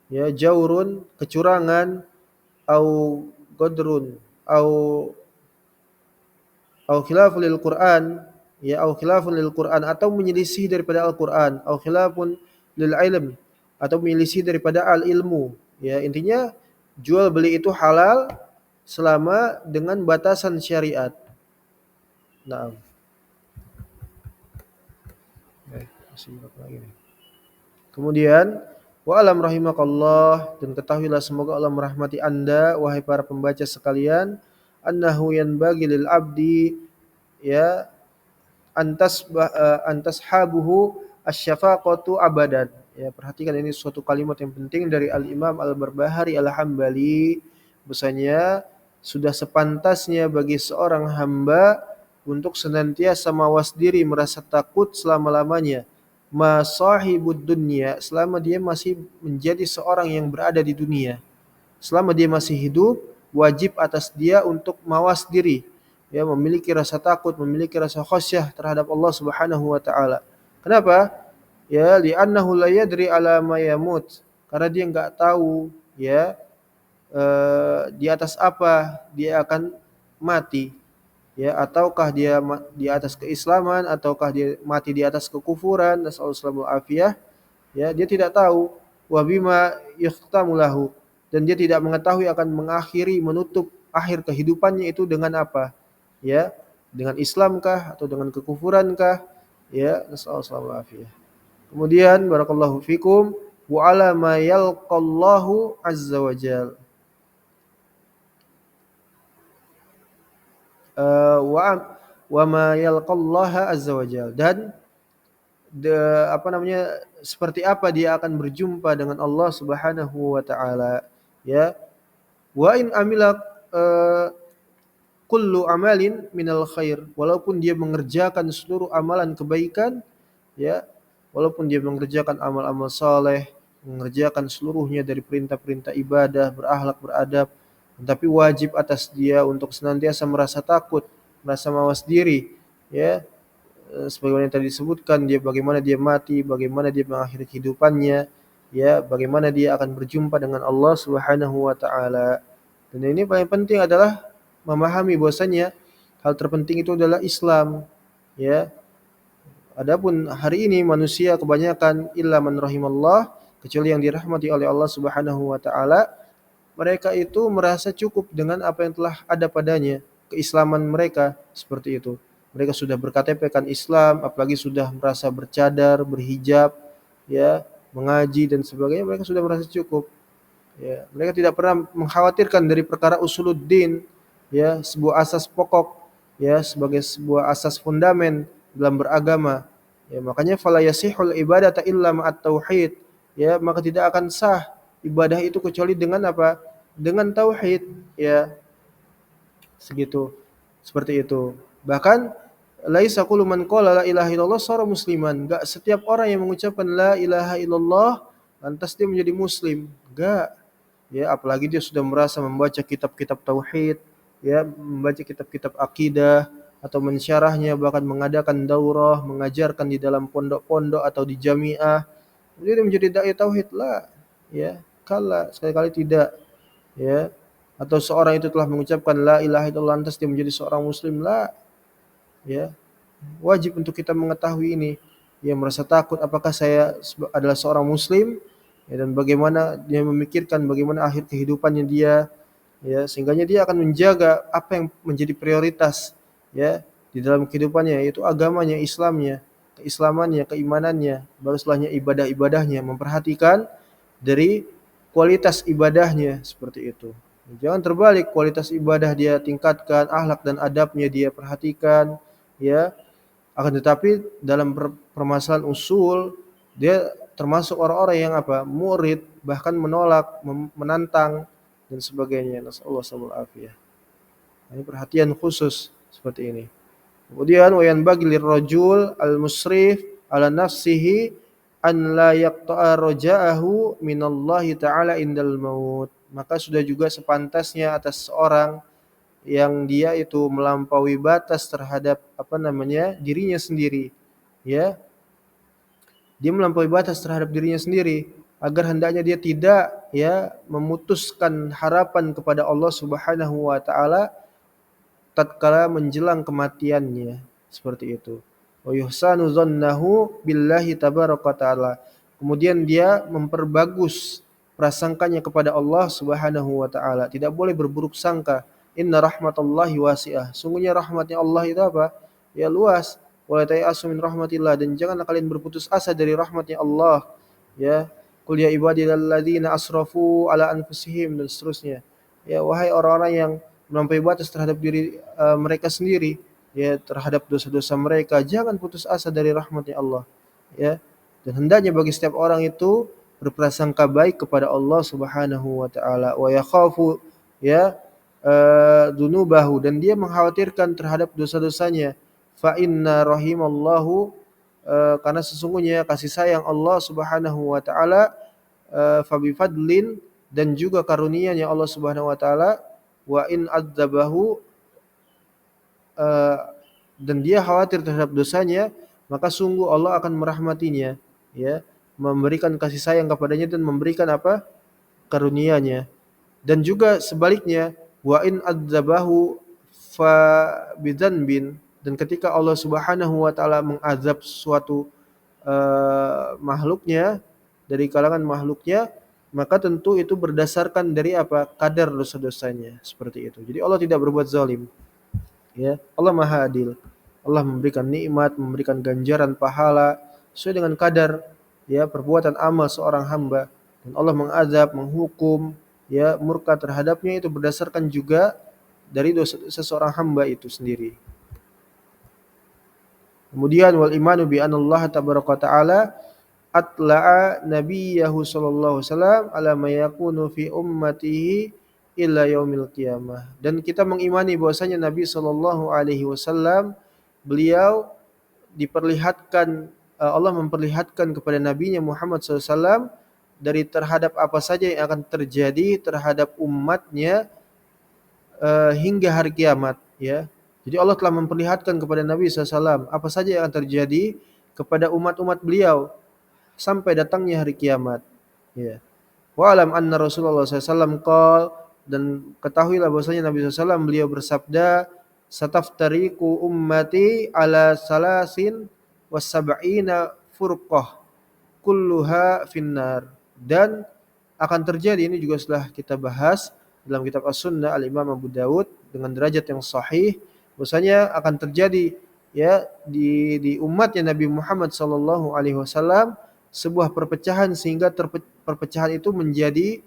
ya, jaurun, kecurangan, au godrun, au khilafun lil Qur'an, ya, au khilafun lil Qur'an, atau menyelisih daripada Al-Qur'an, au khilafun lil ilm, atau menyelisih daripada al-ilmu, ya. Intinya jual beli itu halal selama dengan batasan syariat. Naam. Masih berapa lagi nih? Kemudian wa alam rahimakallah, dan ketahuilah semoga Allah merahmati Anda wahai para pembaca sekalian, annahu yanbaghi lil abdi, ya, antashabuhu asyafaqatu abadan. Ya, perhatikan ini suatu kalimat yang penting dari Al-Imam Al-Barbahari Al-Hambali, bahwasanya sudah sepantasnya bagi seorang hamba untuk senantiasa mawas diri, merasa takut selama-lamanya. Ma sahibud dunya, selama dia masih menjadi seorang yang berada di dunia. Selama dia masih hidup, wajib atas dia untuk mawas diri, ya, memiliki rasa takut, memiliki rasa khasyah terhadap Allah Subhanahu wa taala. Kenapa? Ya, li'annahu la yadri ala ma yamut. Karena dia enggak tahu, ya, di atas apa dia akan mati, ya, ataukah dia di atas keislaman ataukah dia mati di atas kekufuran, nasallallahu afiyah, ya, dia tidak tahu. Wa bima yukhtamu lahu, dan dia tidak mengetahui akan mengakhiri, menutup akhir kehidupannya itu dengan apa, ya, dengan Islamkah atau dengan kekufurankah, ya, nasallallahu afiyah. Kemudian barakallahu fikum, wa ala ma yalqallahu azza wajal. Wa ma yalqallaha azza wajal, dan apa namanya, seperti apa dia akan berjumpa dengan Allah Subhanahu wa taala, ya. Wa in amila kullu amalin minal khair, walaupun dia mengerjakan seluruh amalan kebaikan, ya, walaupun dia mengerjakan amal-amal saleh, mengerjakan seluruhnya dari perintah-perintah ibadah, berakhlak, beradab, tapi wajib atas dia untuk senantiasa merasa takut, merasa mawas diri, ya. Sebagaimana yang tadi disebutkan, dia bagaimana dia mati, bagaimana dia mengakhiri kehidupannya, ya, bagaimana dia akan berjumpa dengan Allah Subhanahu wa taala. Dan ini paling penting adalah memahami bahwasanya hal terpenting itu adalah Islam, ya. Adapun hari ini manusia kebanyakan illa man rahimallah, kecuali yang dirahmati oleh Allah Subhanahu wa taala, mereka itu merasa cukup dengan apa yang telah ada padanya, keislaman mereka seperti itu. Mereka sudah berKTP-kan Islam, apalagi sudah merasa bercadar, berhijab, ya, mengaji dan sebagainya, mereka sudah merasa cukup. Ya, mereka tidak pernah mengkhawatirkan dari perkara usuluddin, ya, sebuah asas pokok, ya, sebagai sebuah asas fundamen dalam beragama. Ya, makanya fala yasihul ibadata illa ma'at tauhid. Ya, maka tidak akan sah ibadah itu kecuali dengan apa? Dengan tauhid, ya. Segitu. Seperti itu. Bahkan laisa kullu man qala la ilaha illallah shara musliman. Enggak setiap orang yang mengucapkan la ilaha illallah lantas dia menjadi muslim. Enggak. Ya, apalagi dia sudah merasa membaca kitab-kitab tauhid, ya, membaca kitab-kitab akidah atau mensyarahnya, bahkan mengadakan daurah, mengajarkan di dalam pondok-pondok atau di jamiah. Dia menjadi dai tauhid lah, ya. Kala, sekali-kali tidak, ya. Atau seorang itu telah mengucapkan la ilaha illallah lantas dia menjadi seorang muslim lah, ya. Wajib untuk kita mengetahui ini, ya, merasa takut apakah saya adalah seorang muslim, ya, dan bagaimana dia memikirkan bagaimana akhir kehidupannya dia, ya, sehingganya dia akan menjaga apa yang menjadi prioritas, ya, di dalam kehidupannya, yaitu agamanya, Islamnya, keislamannya, keimanannya, baru setelahnya ibadah-ibadahnya, memperhatikan dari kualitas ibadahnya seperti itu. Jangan terbalik, kualitas ibadah dia tingkatkan, akhlak dan adabnya dia perhatikan, ya. Akan tetapi dalam permasalahan usul dia termasuk orang-orang yang apa? Murid, bahkan menolak, menantang dan sebagainya. Nasallahu alaihi. Ini perhatian khusus seperti ini. Kemudian wa yanbaghi lirrajul al-musrif ala nafsihi an la yaqta'a raja'ahu minallahi ta'ala indal maut. Maka sudah juga sepantasnya atas seorang yang dia itu melampaui batas terhadap apa namanya, dirinya sendiri, ya. Dia melampaui batas terhadap dirinya sendiri agar hendaknya dia tidak, ya, memutuskan harapan kepada Allah Subhanahu wa taala tatkala menjelang kematiannya, seperti itu. Wa yuhsanu dzannahu billahi tabaraka taala. Kemudian dia memperbagus prasangkanya kepada Allah Subhanahu wa taala. Tidak boleh berburuk sangka. Inna rahmatallahi wasi'ah. Sungguhnya rahmatnya Allah itu apa? Ya, luas. Wala tayasu min rahmatillah, dan janganlah kalian berputus asa dari rahmatnya Allah. Ya. Qul ya ibadilladzina asrafu ala anfusihim, dan seterusnya. Ya, wahai orang-orang yang melampaui batas terhadap diri mereka sendiri, ya, terhadap dosa-dosa mereka, jangan putus asa dari rahmatnya Allah, ya. Dan hendaknya bagi setiap orang itu berprasangka baik kepada Allah Subhanahu wa taala, wa yakhafu, ya, dunubahu, dan dia mengkhawatirkan terhadap dosa-dosanya. Fa inna rahimallahu, karena sesungguhnya kasih sayang Allah Subhanahu wa taala, fa bi fadlin, dan juga karunia-Nya Allah Subhanahu wa taala, wa in adzabahu, dan dia khawatir terhadap dosanya, maka sungguh Allah akan merahmatinya, ya, memberikan kasih sayang kepadanya dan memberikan apa? Karunia-Nya. Dan juga sebaliknya, wa in adzabahu fa bidzanbin, dan ketika Allah Subhanahu wa taala mengazab suatu makhluknya dari kalangan makhluknya, maka tentu itu berdasarkan dari apa? Kadar dosa-dosanya, seperti itu. Jadi Allah tidak berbuat zalim, ya. Allah Maha Adil. Allah memberikan nikmat, memberikan ganjaran pahala sesuai dengan kadar, ya, perbuatan amal seorang hamba. Dan Allah mengazab, menghukum, ya, murka terhadapnya itu berdasarkan juga dari dosa seseorang hamba itu sendiri. Kemudian wal imanu bi anallaha tabaraka taala atla'a nabiyahu sallallahu alaihi wasallam ala ma yakunu fi ummatihi illa yaumil qiyamah. Dan kita mengimani bahwasanya Nabi sallallahu alaihi wasallam, beliau diperlihatkan, Allah memperlihatkan kepada nabinya Muhammad SAW dari terhadap apa saja yang akan terjadi terhadap umatnya hingga hari kiamat, ya. Jadi Allah telah memperlihatkan kepada Nabi SAW apa saja yang akan terjadi kepada umat-umat beliau sampai datangnya hari kiamat, ya. Wa alam anna Rasulullah SAW qol, dan ketahuilah bahwasanya Nabi SAW beliau bersabda, sataftariqu ummati ala salasin wasab'ina furqah kulluha finnar. Dan akan terjadi, ini juga setelah kita bahas dalam kitab As-Sunnah Al-Imam Abu Dawud dengan derajat yang sahih, bahwasanya akan terjadi, ya, di umatnya Nabi Muhammad sallallahu alaihi wasallam sebuah perpecahan, sehingga perpecahan itu menjadi,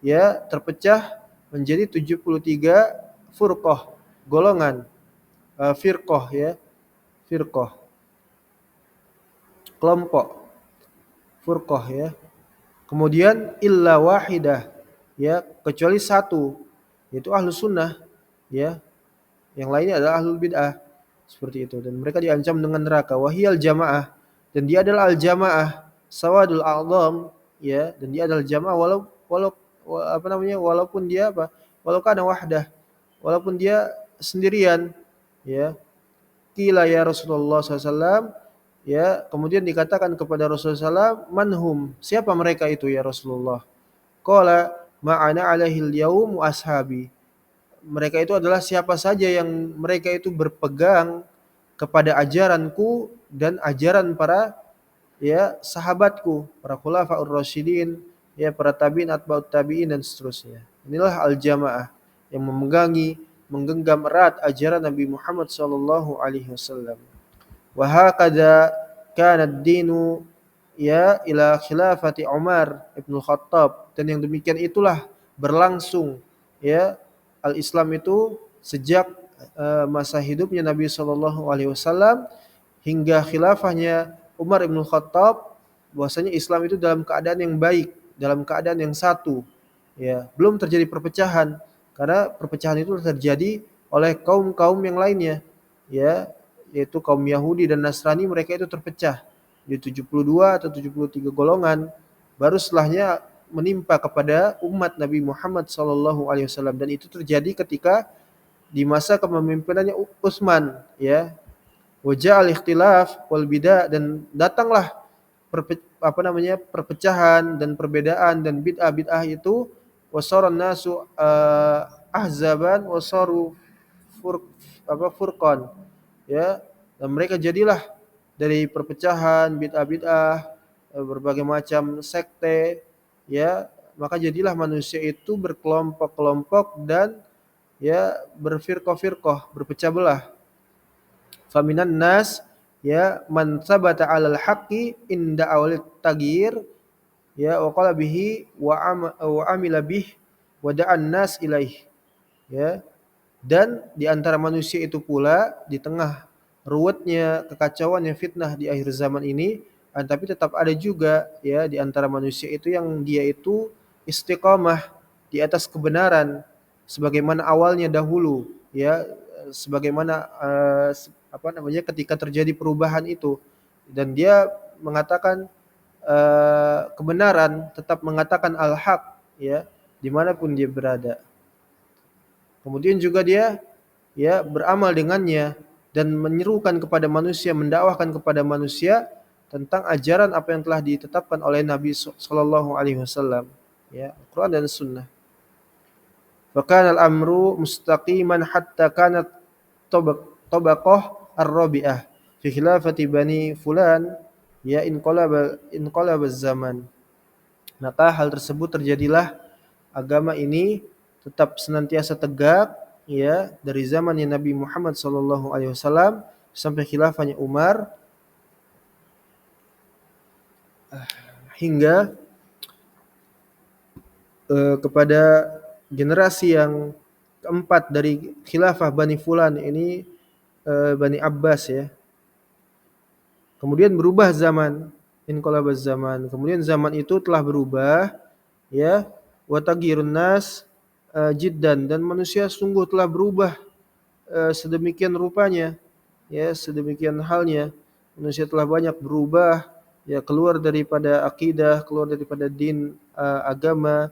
ya, terpecah menjadi 73 furqah, golongan, firqah, ya, firqah, kelompok, furqah, ya. Kemudian illa wahidah, ya, kecuali satu, yaitu ahlus sunnah, ya. Yang lainnya adalah ahlul bid'ah, seperti itu, dan mereka diancam dengan neraka. Wahiyal jamaah, dan dia adalah al jamaah, sawadul a'zam, ya, dan dia adalah jamaah walau walau apa namanya, walaupun dia apa? Walau kana wahdah, walaupun dia sendirian, ya. Qila ya Rasulullah SAW, ya, kemudian dikatakan kepada Rasulullah SAW, manhum, siapa mereka itu ya Rasulullah? Qala ma'ana alaihil yaum wa ashabi, mereka itu adalah siapa saja yang mereka itu berpegang kepada ajaranku dan ajaran para, ya, sahabatku, para khulafaur rasyidin, ya, para tabi'in, atba'ut tabi'in, dan seterusnya. Inilah al-jamaah yang menggenggam erat ajaran Nabi Muhammad sallallahu alaihi wasallam. Wa hakadha kana ad-dinu, ya, ila khilafati Umar ibn Khattab, dan yang demikian itulah berlangsung, ya, al-Islam itu sejak masa hidupnya Nabi sallallahu alaihi wasallam hingga khilafahnya Umar ibn Khattab, bahwasanya Islam itu dalam keadaan yang baik, dalam keadaan yang satu, ya, belum terjadi perpecahan, karena perpecahan itu terjadi oleh kaum-kaum yang lainnya, ya, yaitu kaum Yahudi dan Nasrani, mereka itu terpecah di 72 atau 73 golongan, baru setelahnya menimpa kepada umat Nabi Muhammad sallallahu alaihi wasallam, dan itu terjadi ketika di masa kepemimpinannya Utsman, ya. Waja'al ikhtilaf wal bid'ah, dan datanglah perpecahan dan perbedaan dan bid'ah itu, wasaran nasu ahzaban wasaru furqan, ya, dan mereka jadilah dari perpecahan, bid'ah-bid'ah, berbagai macam sekte, ya, maka jadilah manusia itu berkelompok-kelompok dan, ya, berfirqah-firqah, berpecah belah. Faminan nas, ya, man sabata 'alal haqqi inda awlit taghyir, ya, wa qala bihi wa amila bih wa da'an nas ilaih, ya. Dan di antara manusia itu pula, di tengah ruwetnya, kekacauannya fitnah di akhir zaman ini, tapi tetap ada juga, ya, di antara manusia itu yang dia itu istiqamah di atas kebenaran, sebagaimana awalnya dahulu, ya, sebagaimana ketika terjadi perubahan itu, dan dia mengatakan kebenaran, tetap mengatakan al-haq, ya, dimanapun dia berada. Kemudian juga dia, ya, beramal dengannya dan menyerukan kepada manusia, mendakwahkan kepada manusia tentang ajaran apa yang telah ditetapkan oleh Nabi sallallahu alaihi wasallam, ya, Al-Qur'an dan Sunnah. Fakana al-amru mustaqiman hatta kanat tabaqah ar-rabi'ah fi khilafati bani fulan, ya, inqalaba zaman. Maka hal tersebut terjadilah agama ini tetap senantiasa tegak, ya, dari zamannya Nabi Muhammad sallallahu alaihi wasallam sampai khilafahnya Umar, hingga kepada generasi yang keempat dari khilafah Bani Fulan ini, Bani Abbas, ya. Kemudian berubah zaman, inqalabaz zaman. Kemudian zaman itu telah berubah, ya, wa taghyirun nas jiddan, dan manusia sungguh telah berubah sedemikian rupanya, ya, sedemikian halnya. Manusia telah banyak berubah, ya, keluar daripada akidah, keluar daripada din, agama,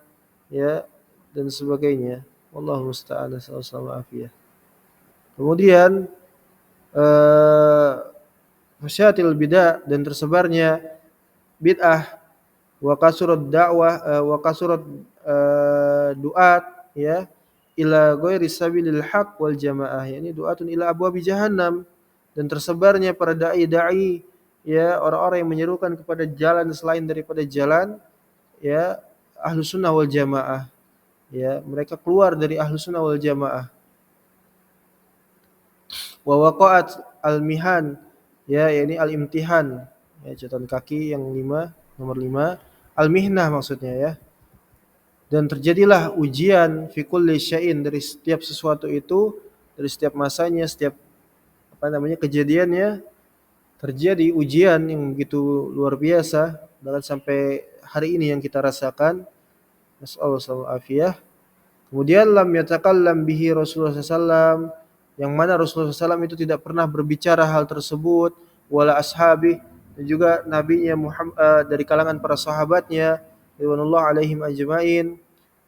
ya, dan sebagainya. Wallahu musta'an, sallallahu alaihi. Kemudian fasyatil bid'ah, dan tersebarnya bid'ah, wa kasurat dakwah, wa kasurat duat, ya, ila ghairi sabilil haq wal jamaah, yakni duatun ila abwabi jahannam, dan tersebarnya para dai-dai, ya, orang-orang yang menyerukan kepada jalan selain daripada jalan, ya, Ahlus Sunnah wal Jamaah, ya, mereka keluar dari Ahlus Sunnah wal Jamaah. Wa waqa'at al-mihan, ya, yakni al-imtihan, ya, catatan kaki yang 5, nomor 5, al-mihnah maksudnya, ya. Dan terjadilah ujian fi kulli syai'in, dari setiap sesuatu itu, dari setiap masanya, setiap kejadiannya terjadi ujian yang begitu luar biasa, bahkan sampai hari ini yang kita rasakan. Nasallallahu alaihi. Kemudian lam yatakallam bihi Rasulullah SAW, yang mana Rasulullah SAW itu tidak pernah berbicara hal tersebut, wala ashabi, dan juga nabinya Muhammad, dari kalangan para sahabatnya ridwanullah alaihim ajmain,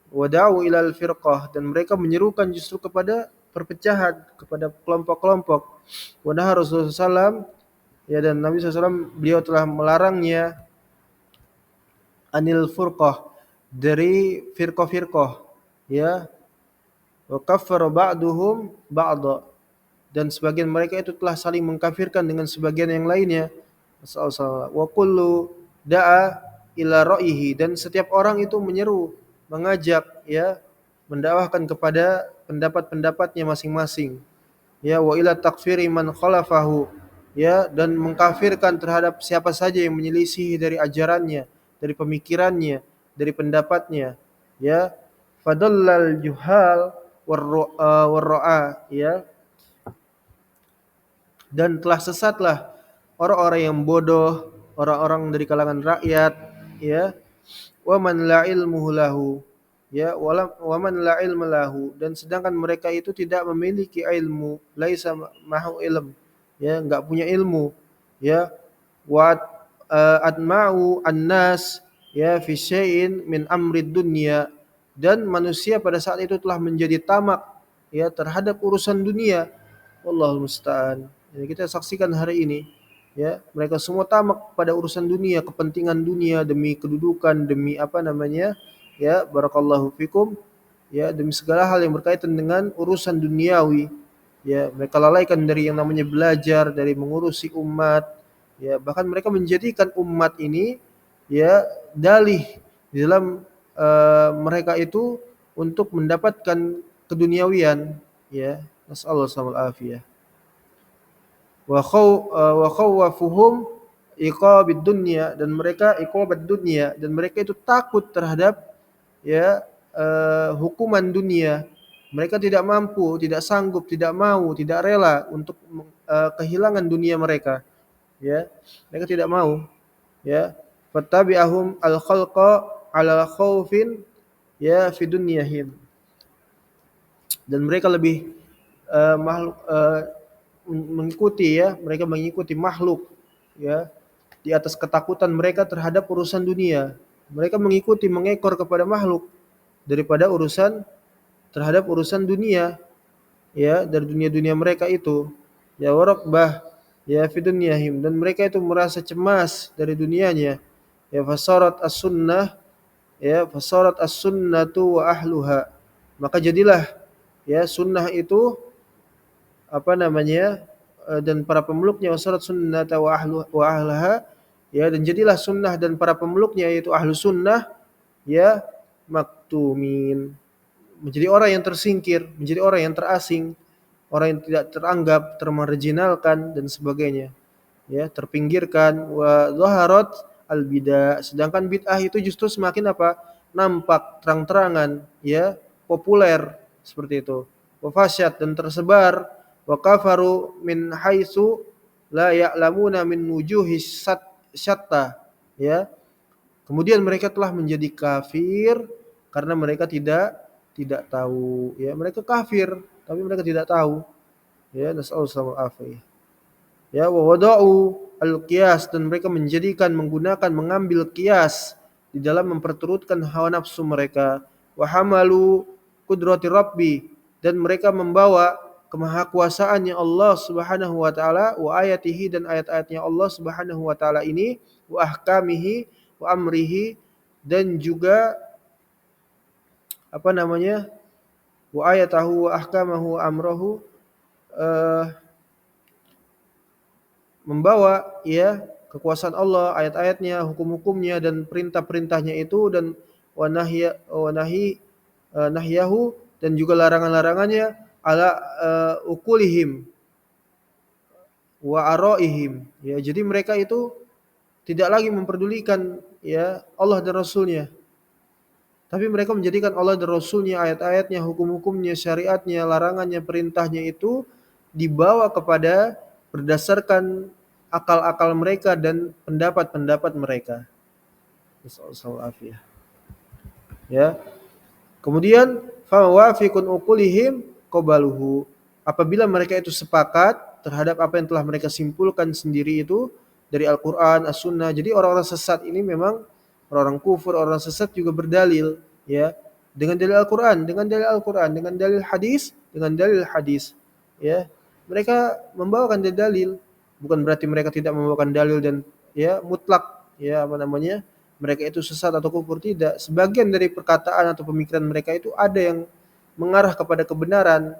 wada'u ilal firqah, dan mereka menyerukan justru kepada perpecahan, kepada kelompok-kelompok. Wanaha Rasulullah SAW, ya, dan Nabi SAW beliau telah melarangnya anil furqah, dari firqah-firqah, ya, wa kaffara ba'duhum ba'da, dan sebagian mereka itu telah saling mengkafirkan dengan sebagian yang lainnya. Wa kullu da'a ila ra'yihi, dan setiap orang itu menyeru, mengajak, ya, mendakwahkan kepada pendapat-pendapatnya masing-masing, ya, wa ila takfiri man khalafahu, ya, dan mengkafirkan terhadap siapa saja yang menyelisihi dari ajarannya, dari pemikirannya, dari pendapatnya, ya. Fadallal juhal warra'a, ya, dan telah sesatlah orang-orang yang bodoh, orang-orang dari kalangan rakyat, ya. Wa man la ilmuhu lahu, ya, wa man la ilma lahu, dan sedangkan mereka itu tidak memiliki ilmu, laisa mahu ilm, ya, enggak punya ilmu, ya. Wa atma'u annas, ya, fi syai'in min amrid dunya, dan manusia pada saat itu telah menjadi tamak, ya, terhadap urusan dunia. Wallahu musta'an. Jadi kita saksikan hari ini, ya, mereka semua tamak pada urusan dunia, kepentingan dunia, demi kedudukan, demi ya, barakallahu fikum, ya, demi segala hal yang berkaitan dengan urusan duniawi, ya, mereka lalaikan dari yang namanya belajar, dari mengurusi umat, ya, bahkan mereka menjadikan umat ini, ya, dalih di dalam mereka itu untuk mendapatkan keduniawian, ya. Nasallallahu alaihi. Wa khawwafuhum iqabid dunya, dan mereka iqabad dunya, dan mereka itu takut terhadap, ya, hukuman dunia. Mereka tidak mampu, tidak sanggup, tidak mau, tidak rela untuk kehilangan dunia mereka, ya. Mereka tidak mau, ya. Fattabi'ahum al-khalqa ala khawfin, ya, fi dunyahim. dan mereka lebih makhluk mengikuti ya, mereka mengikuti makhluk ya di atas ketakutan mereka terhadap urusan dunia. Mereka mengikuti mengekor kepada makhluk daripada urusan terhadap urusan dunia ya, dari dunia-dunia mereka itu. Ya waraqbah ya fi dunyahim, dan mereka itu merasa cemas dari dunianya. Ya fasarat as-sunnah ya fasarat as-sunnatu wa ahluha. Maka jadilah ya sunnah itu apa namanya dan para pemeluknya, wasyarat sunnah wa ahlaha ya, dan jadilah sunnah dan para pemeluknya yaitu ahlu sunnah ya maktumin, menjadi orang yang tersingkir, menjadi orang yang terasing, orang yang tidak teranggap, termarginalkan dan sebagainya ya, terpinggirkan. Wa zaharat al bidah, sedangkan bid'ah itu justru semakin apa, nampak terang-terangan ya, populer seperti itu. Wa fasyat, dan tersebar. Wa kafaru min haitsu la ya'lamuna min wujuhis syatta ya, kemudian mereka telah menjadi kafir karena mereka tidak tahu ya, mereka kafir tapi mereka tidak tahu ya, nasallallahu alaihi ya. Wa wada'u al-qiyas, dan mereka menjadikan, menggunakan, mengambil qiyas di dalam memperturutkan hawa nafsu mereka. Wa hamalu qudrati rabbi, dan mereka membawa kemahakuasaannya Allah Subhanahu wa taala, wa ayatihi, dan ayat-ayatnya Allah Subhanahu wa taala ini, wa ahkamihi wa amrihi, dan juga apa namanya, wa ayatahu wa ahkamahu wa amrahu, membawa ya kekuasaan Allah, ayat-ayatnya, hukum-hukumnya, dan perintah-perintahnya itu, dan nahyahu, dan juga larangan-larangannya, ala ukulihim wa araihim ya. Jadi mereka itu tidak lagi memperdulikan ya Allah dan Rasulnya, tapi mereka menjadikan Allah dan Rasulnya, ayat-ayatnya, hukum-hukumnya, syariatnya, larangannya, perintahnya itu dibawa kepada berdasarkan akal-akal mereka dan pendapat-pendapat mereka. Nasallallahu ya. Kemudian fawafiqun uqulihim qabaluhu, apabila mereka itu sepakat terhadap apa yang telah mereka simpulkan sendiri itu dari Al-Qur'an, As-Sunnah. Jadi orang-orang sesat ini memang orang-orang kufur, orang sesat juga berdalil ya, dengan dalil Al-Qur'an, dengan dalil Al-Qur'an, dengan dalil hadis, dengan dalil hadis ya. Mereka membawakan dalil, bukan berarti mereka tidak membawakan dalil dan ya mutlak ya apa namanya, mereka itu sesat atau kufur, tidak. Sebagian dari perkataan atau pemikiran mereka itu ada yang mengarah kepada kebenaran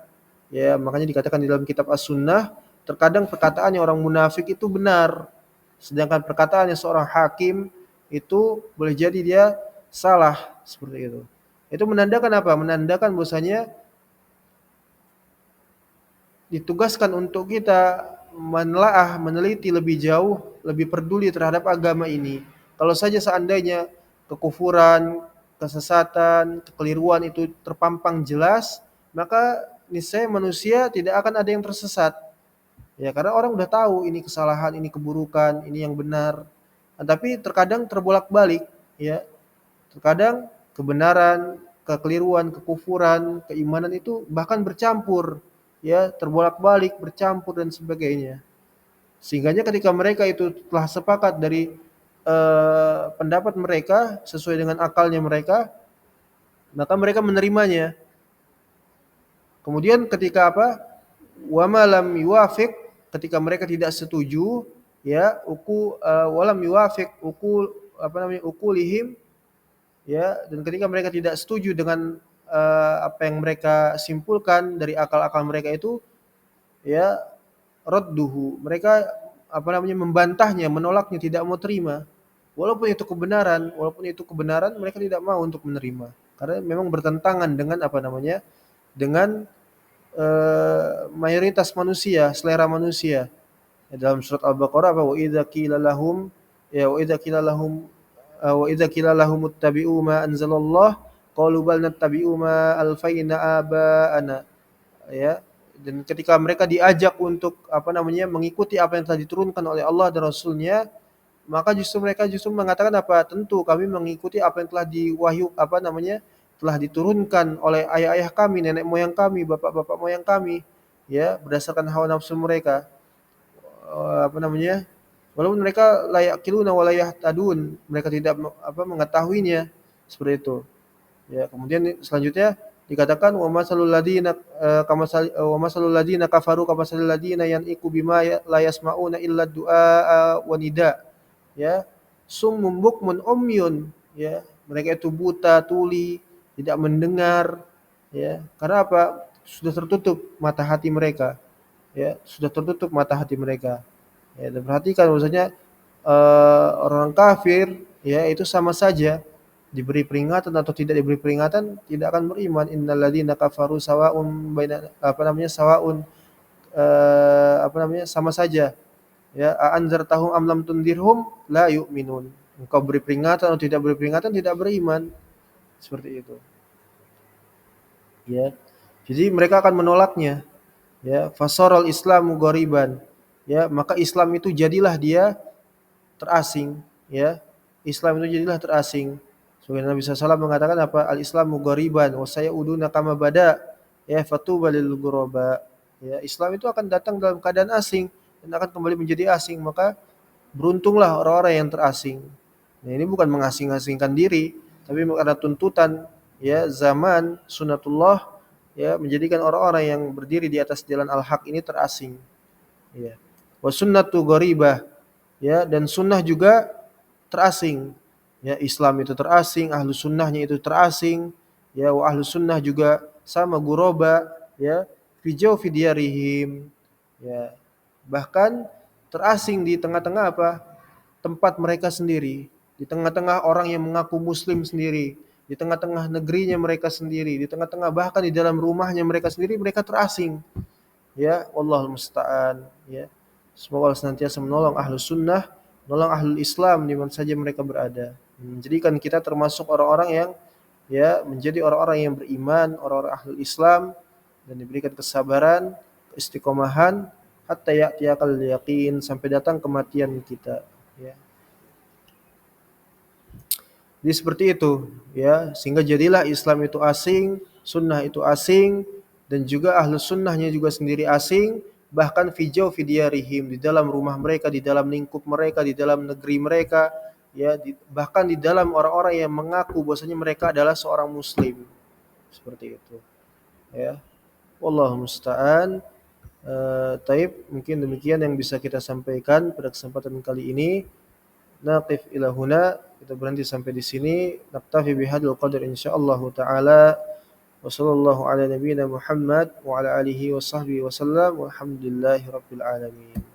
ya, makanya dikatakan di dalam kitab As-Sunnah, terkadang perkataannya orang munafik itu benar, sedangkan perkataannya seorang hakim itu boleh jadi dia salah, seperti itu. Itu menandakan apa? Menandakan bahwasanya ditugaskan untuk kita menelaah, meneliti lebih jauh, lebih peduli terhadap agama ini. Kalau saja seandainya kekufuran, kesesatan, kekeliruan itu terpampang jelas, maka niscaya manusia tidak akan ada yang tersesat. Ya, karena orang udah tahu ini kesalahan, ini keburukan, ini yang benar. Nah, tapi terkadang terbolak-balik, ya. Terkadang kebenaran, kekeliruan, kekufuran, keimanan itu bahkan bercampur, ya, terbolak-balik, bercampur dan sebagainya. Sehingganya ketika mereka itu telah sepakat dari pendapat mereka sesuai dengan akalnya mereka, maka mereka menerimanya. Kemudian ketika apa? Wa ma lam yuwafiq, ketika mereka tidak setuju, ya, walam yuwafiq apa namanya, ukulihim, ya, dan ketika mereka tidak setuju dengan apa yang mereka simpulkan dari akal-akal mereka itu, ya, radduhu, mereka apa namanya, membantahnya, menolaknya, tidak mau terima. Walaupun itu kebenaran mereka tidak mau untuk menerima karena memang bertentangan dengan apa namanya, dengan mayoritas manusia, selera manusia. Ya, dalam surat Al-Baqarah, wa idza qila lahum ya wa idza qila lahum ittabi'u ma anzalallah qalu bal nattabi'u ma alfaina aba'ana ya. Dan ketika mereka diajak untuk apa namanya, mengikuti apa yang telah diturunkan oleh Allah dan Rasulnya, maka justru mereka mengatakan apa? Tentu kami mengikuti apa yang telah diwahyu apa namanya, telah diturunkan oleh ayah-ayah kami, nenek moyang kami, bapak-bapak moyang kami, ya, berdasarkan hawa nafsu mereka. Apa namanya? Walaupun mereka layak kiluna walayah tadun, mereka tidak mengetahuinya seperti itu. Ya, kemudian selanjutnya dikatakan wa masalul ladina wa masalul ladina kafaru kamasalil ladina yan'iqu bima la yasma'una illa du'a wa nida. Ya, summum bukmun umyun, ya. Mereka itu buta, tuli, tidak mendengar, ya. Karena apa? Sudah tertutup mata hati mereka, ya, sudah tertutup mata hati mereka. Ya, dan perhatikan bahwasanya orang kafir, ya, itu sama saja diberi peringatan atau tidak diberi peringatan tidak akan beriman. Innalladzina kafaru sawa'un baina apa namanya sawa'un sama saja, ya, a anzartahum am lam tundirhum la yu'minun. Engkau beri peringatan atau tidak beri peringatan tidak beriman. Seperti itu. Ya. Jadi mereka akan menolaknya, ya. Fasaral Islamu ghariban. Ya, maka Islam itu jadilah dia terasing, ya. Islam itu jadilah terasing. Sebagai Nabi SAW mengatakan apa? Al-Islamu ghariban wa sayuduna kama bada. Ya, fatuba lil ghuraba. Ya, Islam itu akan datang dalam keadaan asing dan akan kembali menjadi asing, maka beruntunglah orang-orang yang terasing. Nah, ini bukan mengasing-asingkan diri, tapi karena tuntutan, ya, zaman sunatullah, ya, menjadikan orang-orang yang berdiri di atas jalan al-haq ini terasing, ya. Wa sunnatu gharibah, ya, dan sunnah juga terasing, ya. Islam itu terasing, ahlu sunnahnya itu terasing, ya. Wa ahlu sunnah juga sama guroba, ya, fi jawfi diyarihim, ya, bahkan terasing di tengah-tengah apa? Tempat mereka sendiri, di tengah-tengah orang yang mengaku muslim sendiri, di tengah-tengah negerinya mereka sendiri, di tengah-tengah bahkan di dalam rumahnya mereka sendiri mereka terasing, ya. Wallahul musta'an, ya. Semoga Allah senantiasa menolong ahlu sunnah, menolong ahlul Islam di mana saja mereka berada, menjadikan kita termasuk orang-orang yang, ya, menjadi orang-orang yang beriman, orang-orang ahlul Islam, dan diberikan kesabaran, keistiqomahan hatta ya'tiyakal yaqin, sampai datang kematian kita, ya. Jadi seperti itu, ya, sehingga jadilah Islam itu asing, sunnah itu asing, dan juga ahlu sunnahnya juga sendiri asing, bahkan fijau fidiyarihim, di dalam rumah mereka, di dalam lingkup mereka, di dalam negeri mereka, ya, bahkan di dalam orang-orang yang mengaku bahwasanya mereka adalah seorang muslim, seperti itu, ya. Wallahu musta'an. Taib, mungkin demikian yang bisa kita sampaikan pada kesempatan kali ini. Naqif ila huna, kita berhenti sampai di sini. Naktafi bihadzal qadar insyaallah taala. Wa sallallahu ala nabiyyina Muhammad wa ala alihi wa sahbihi wasallam. Walhamdulillahirabbil alamin.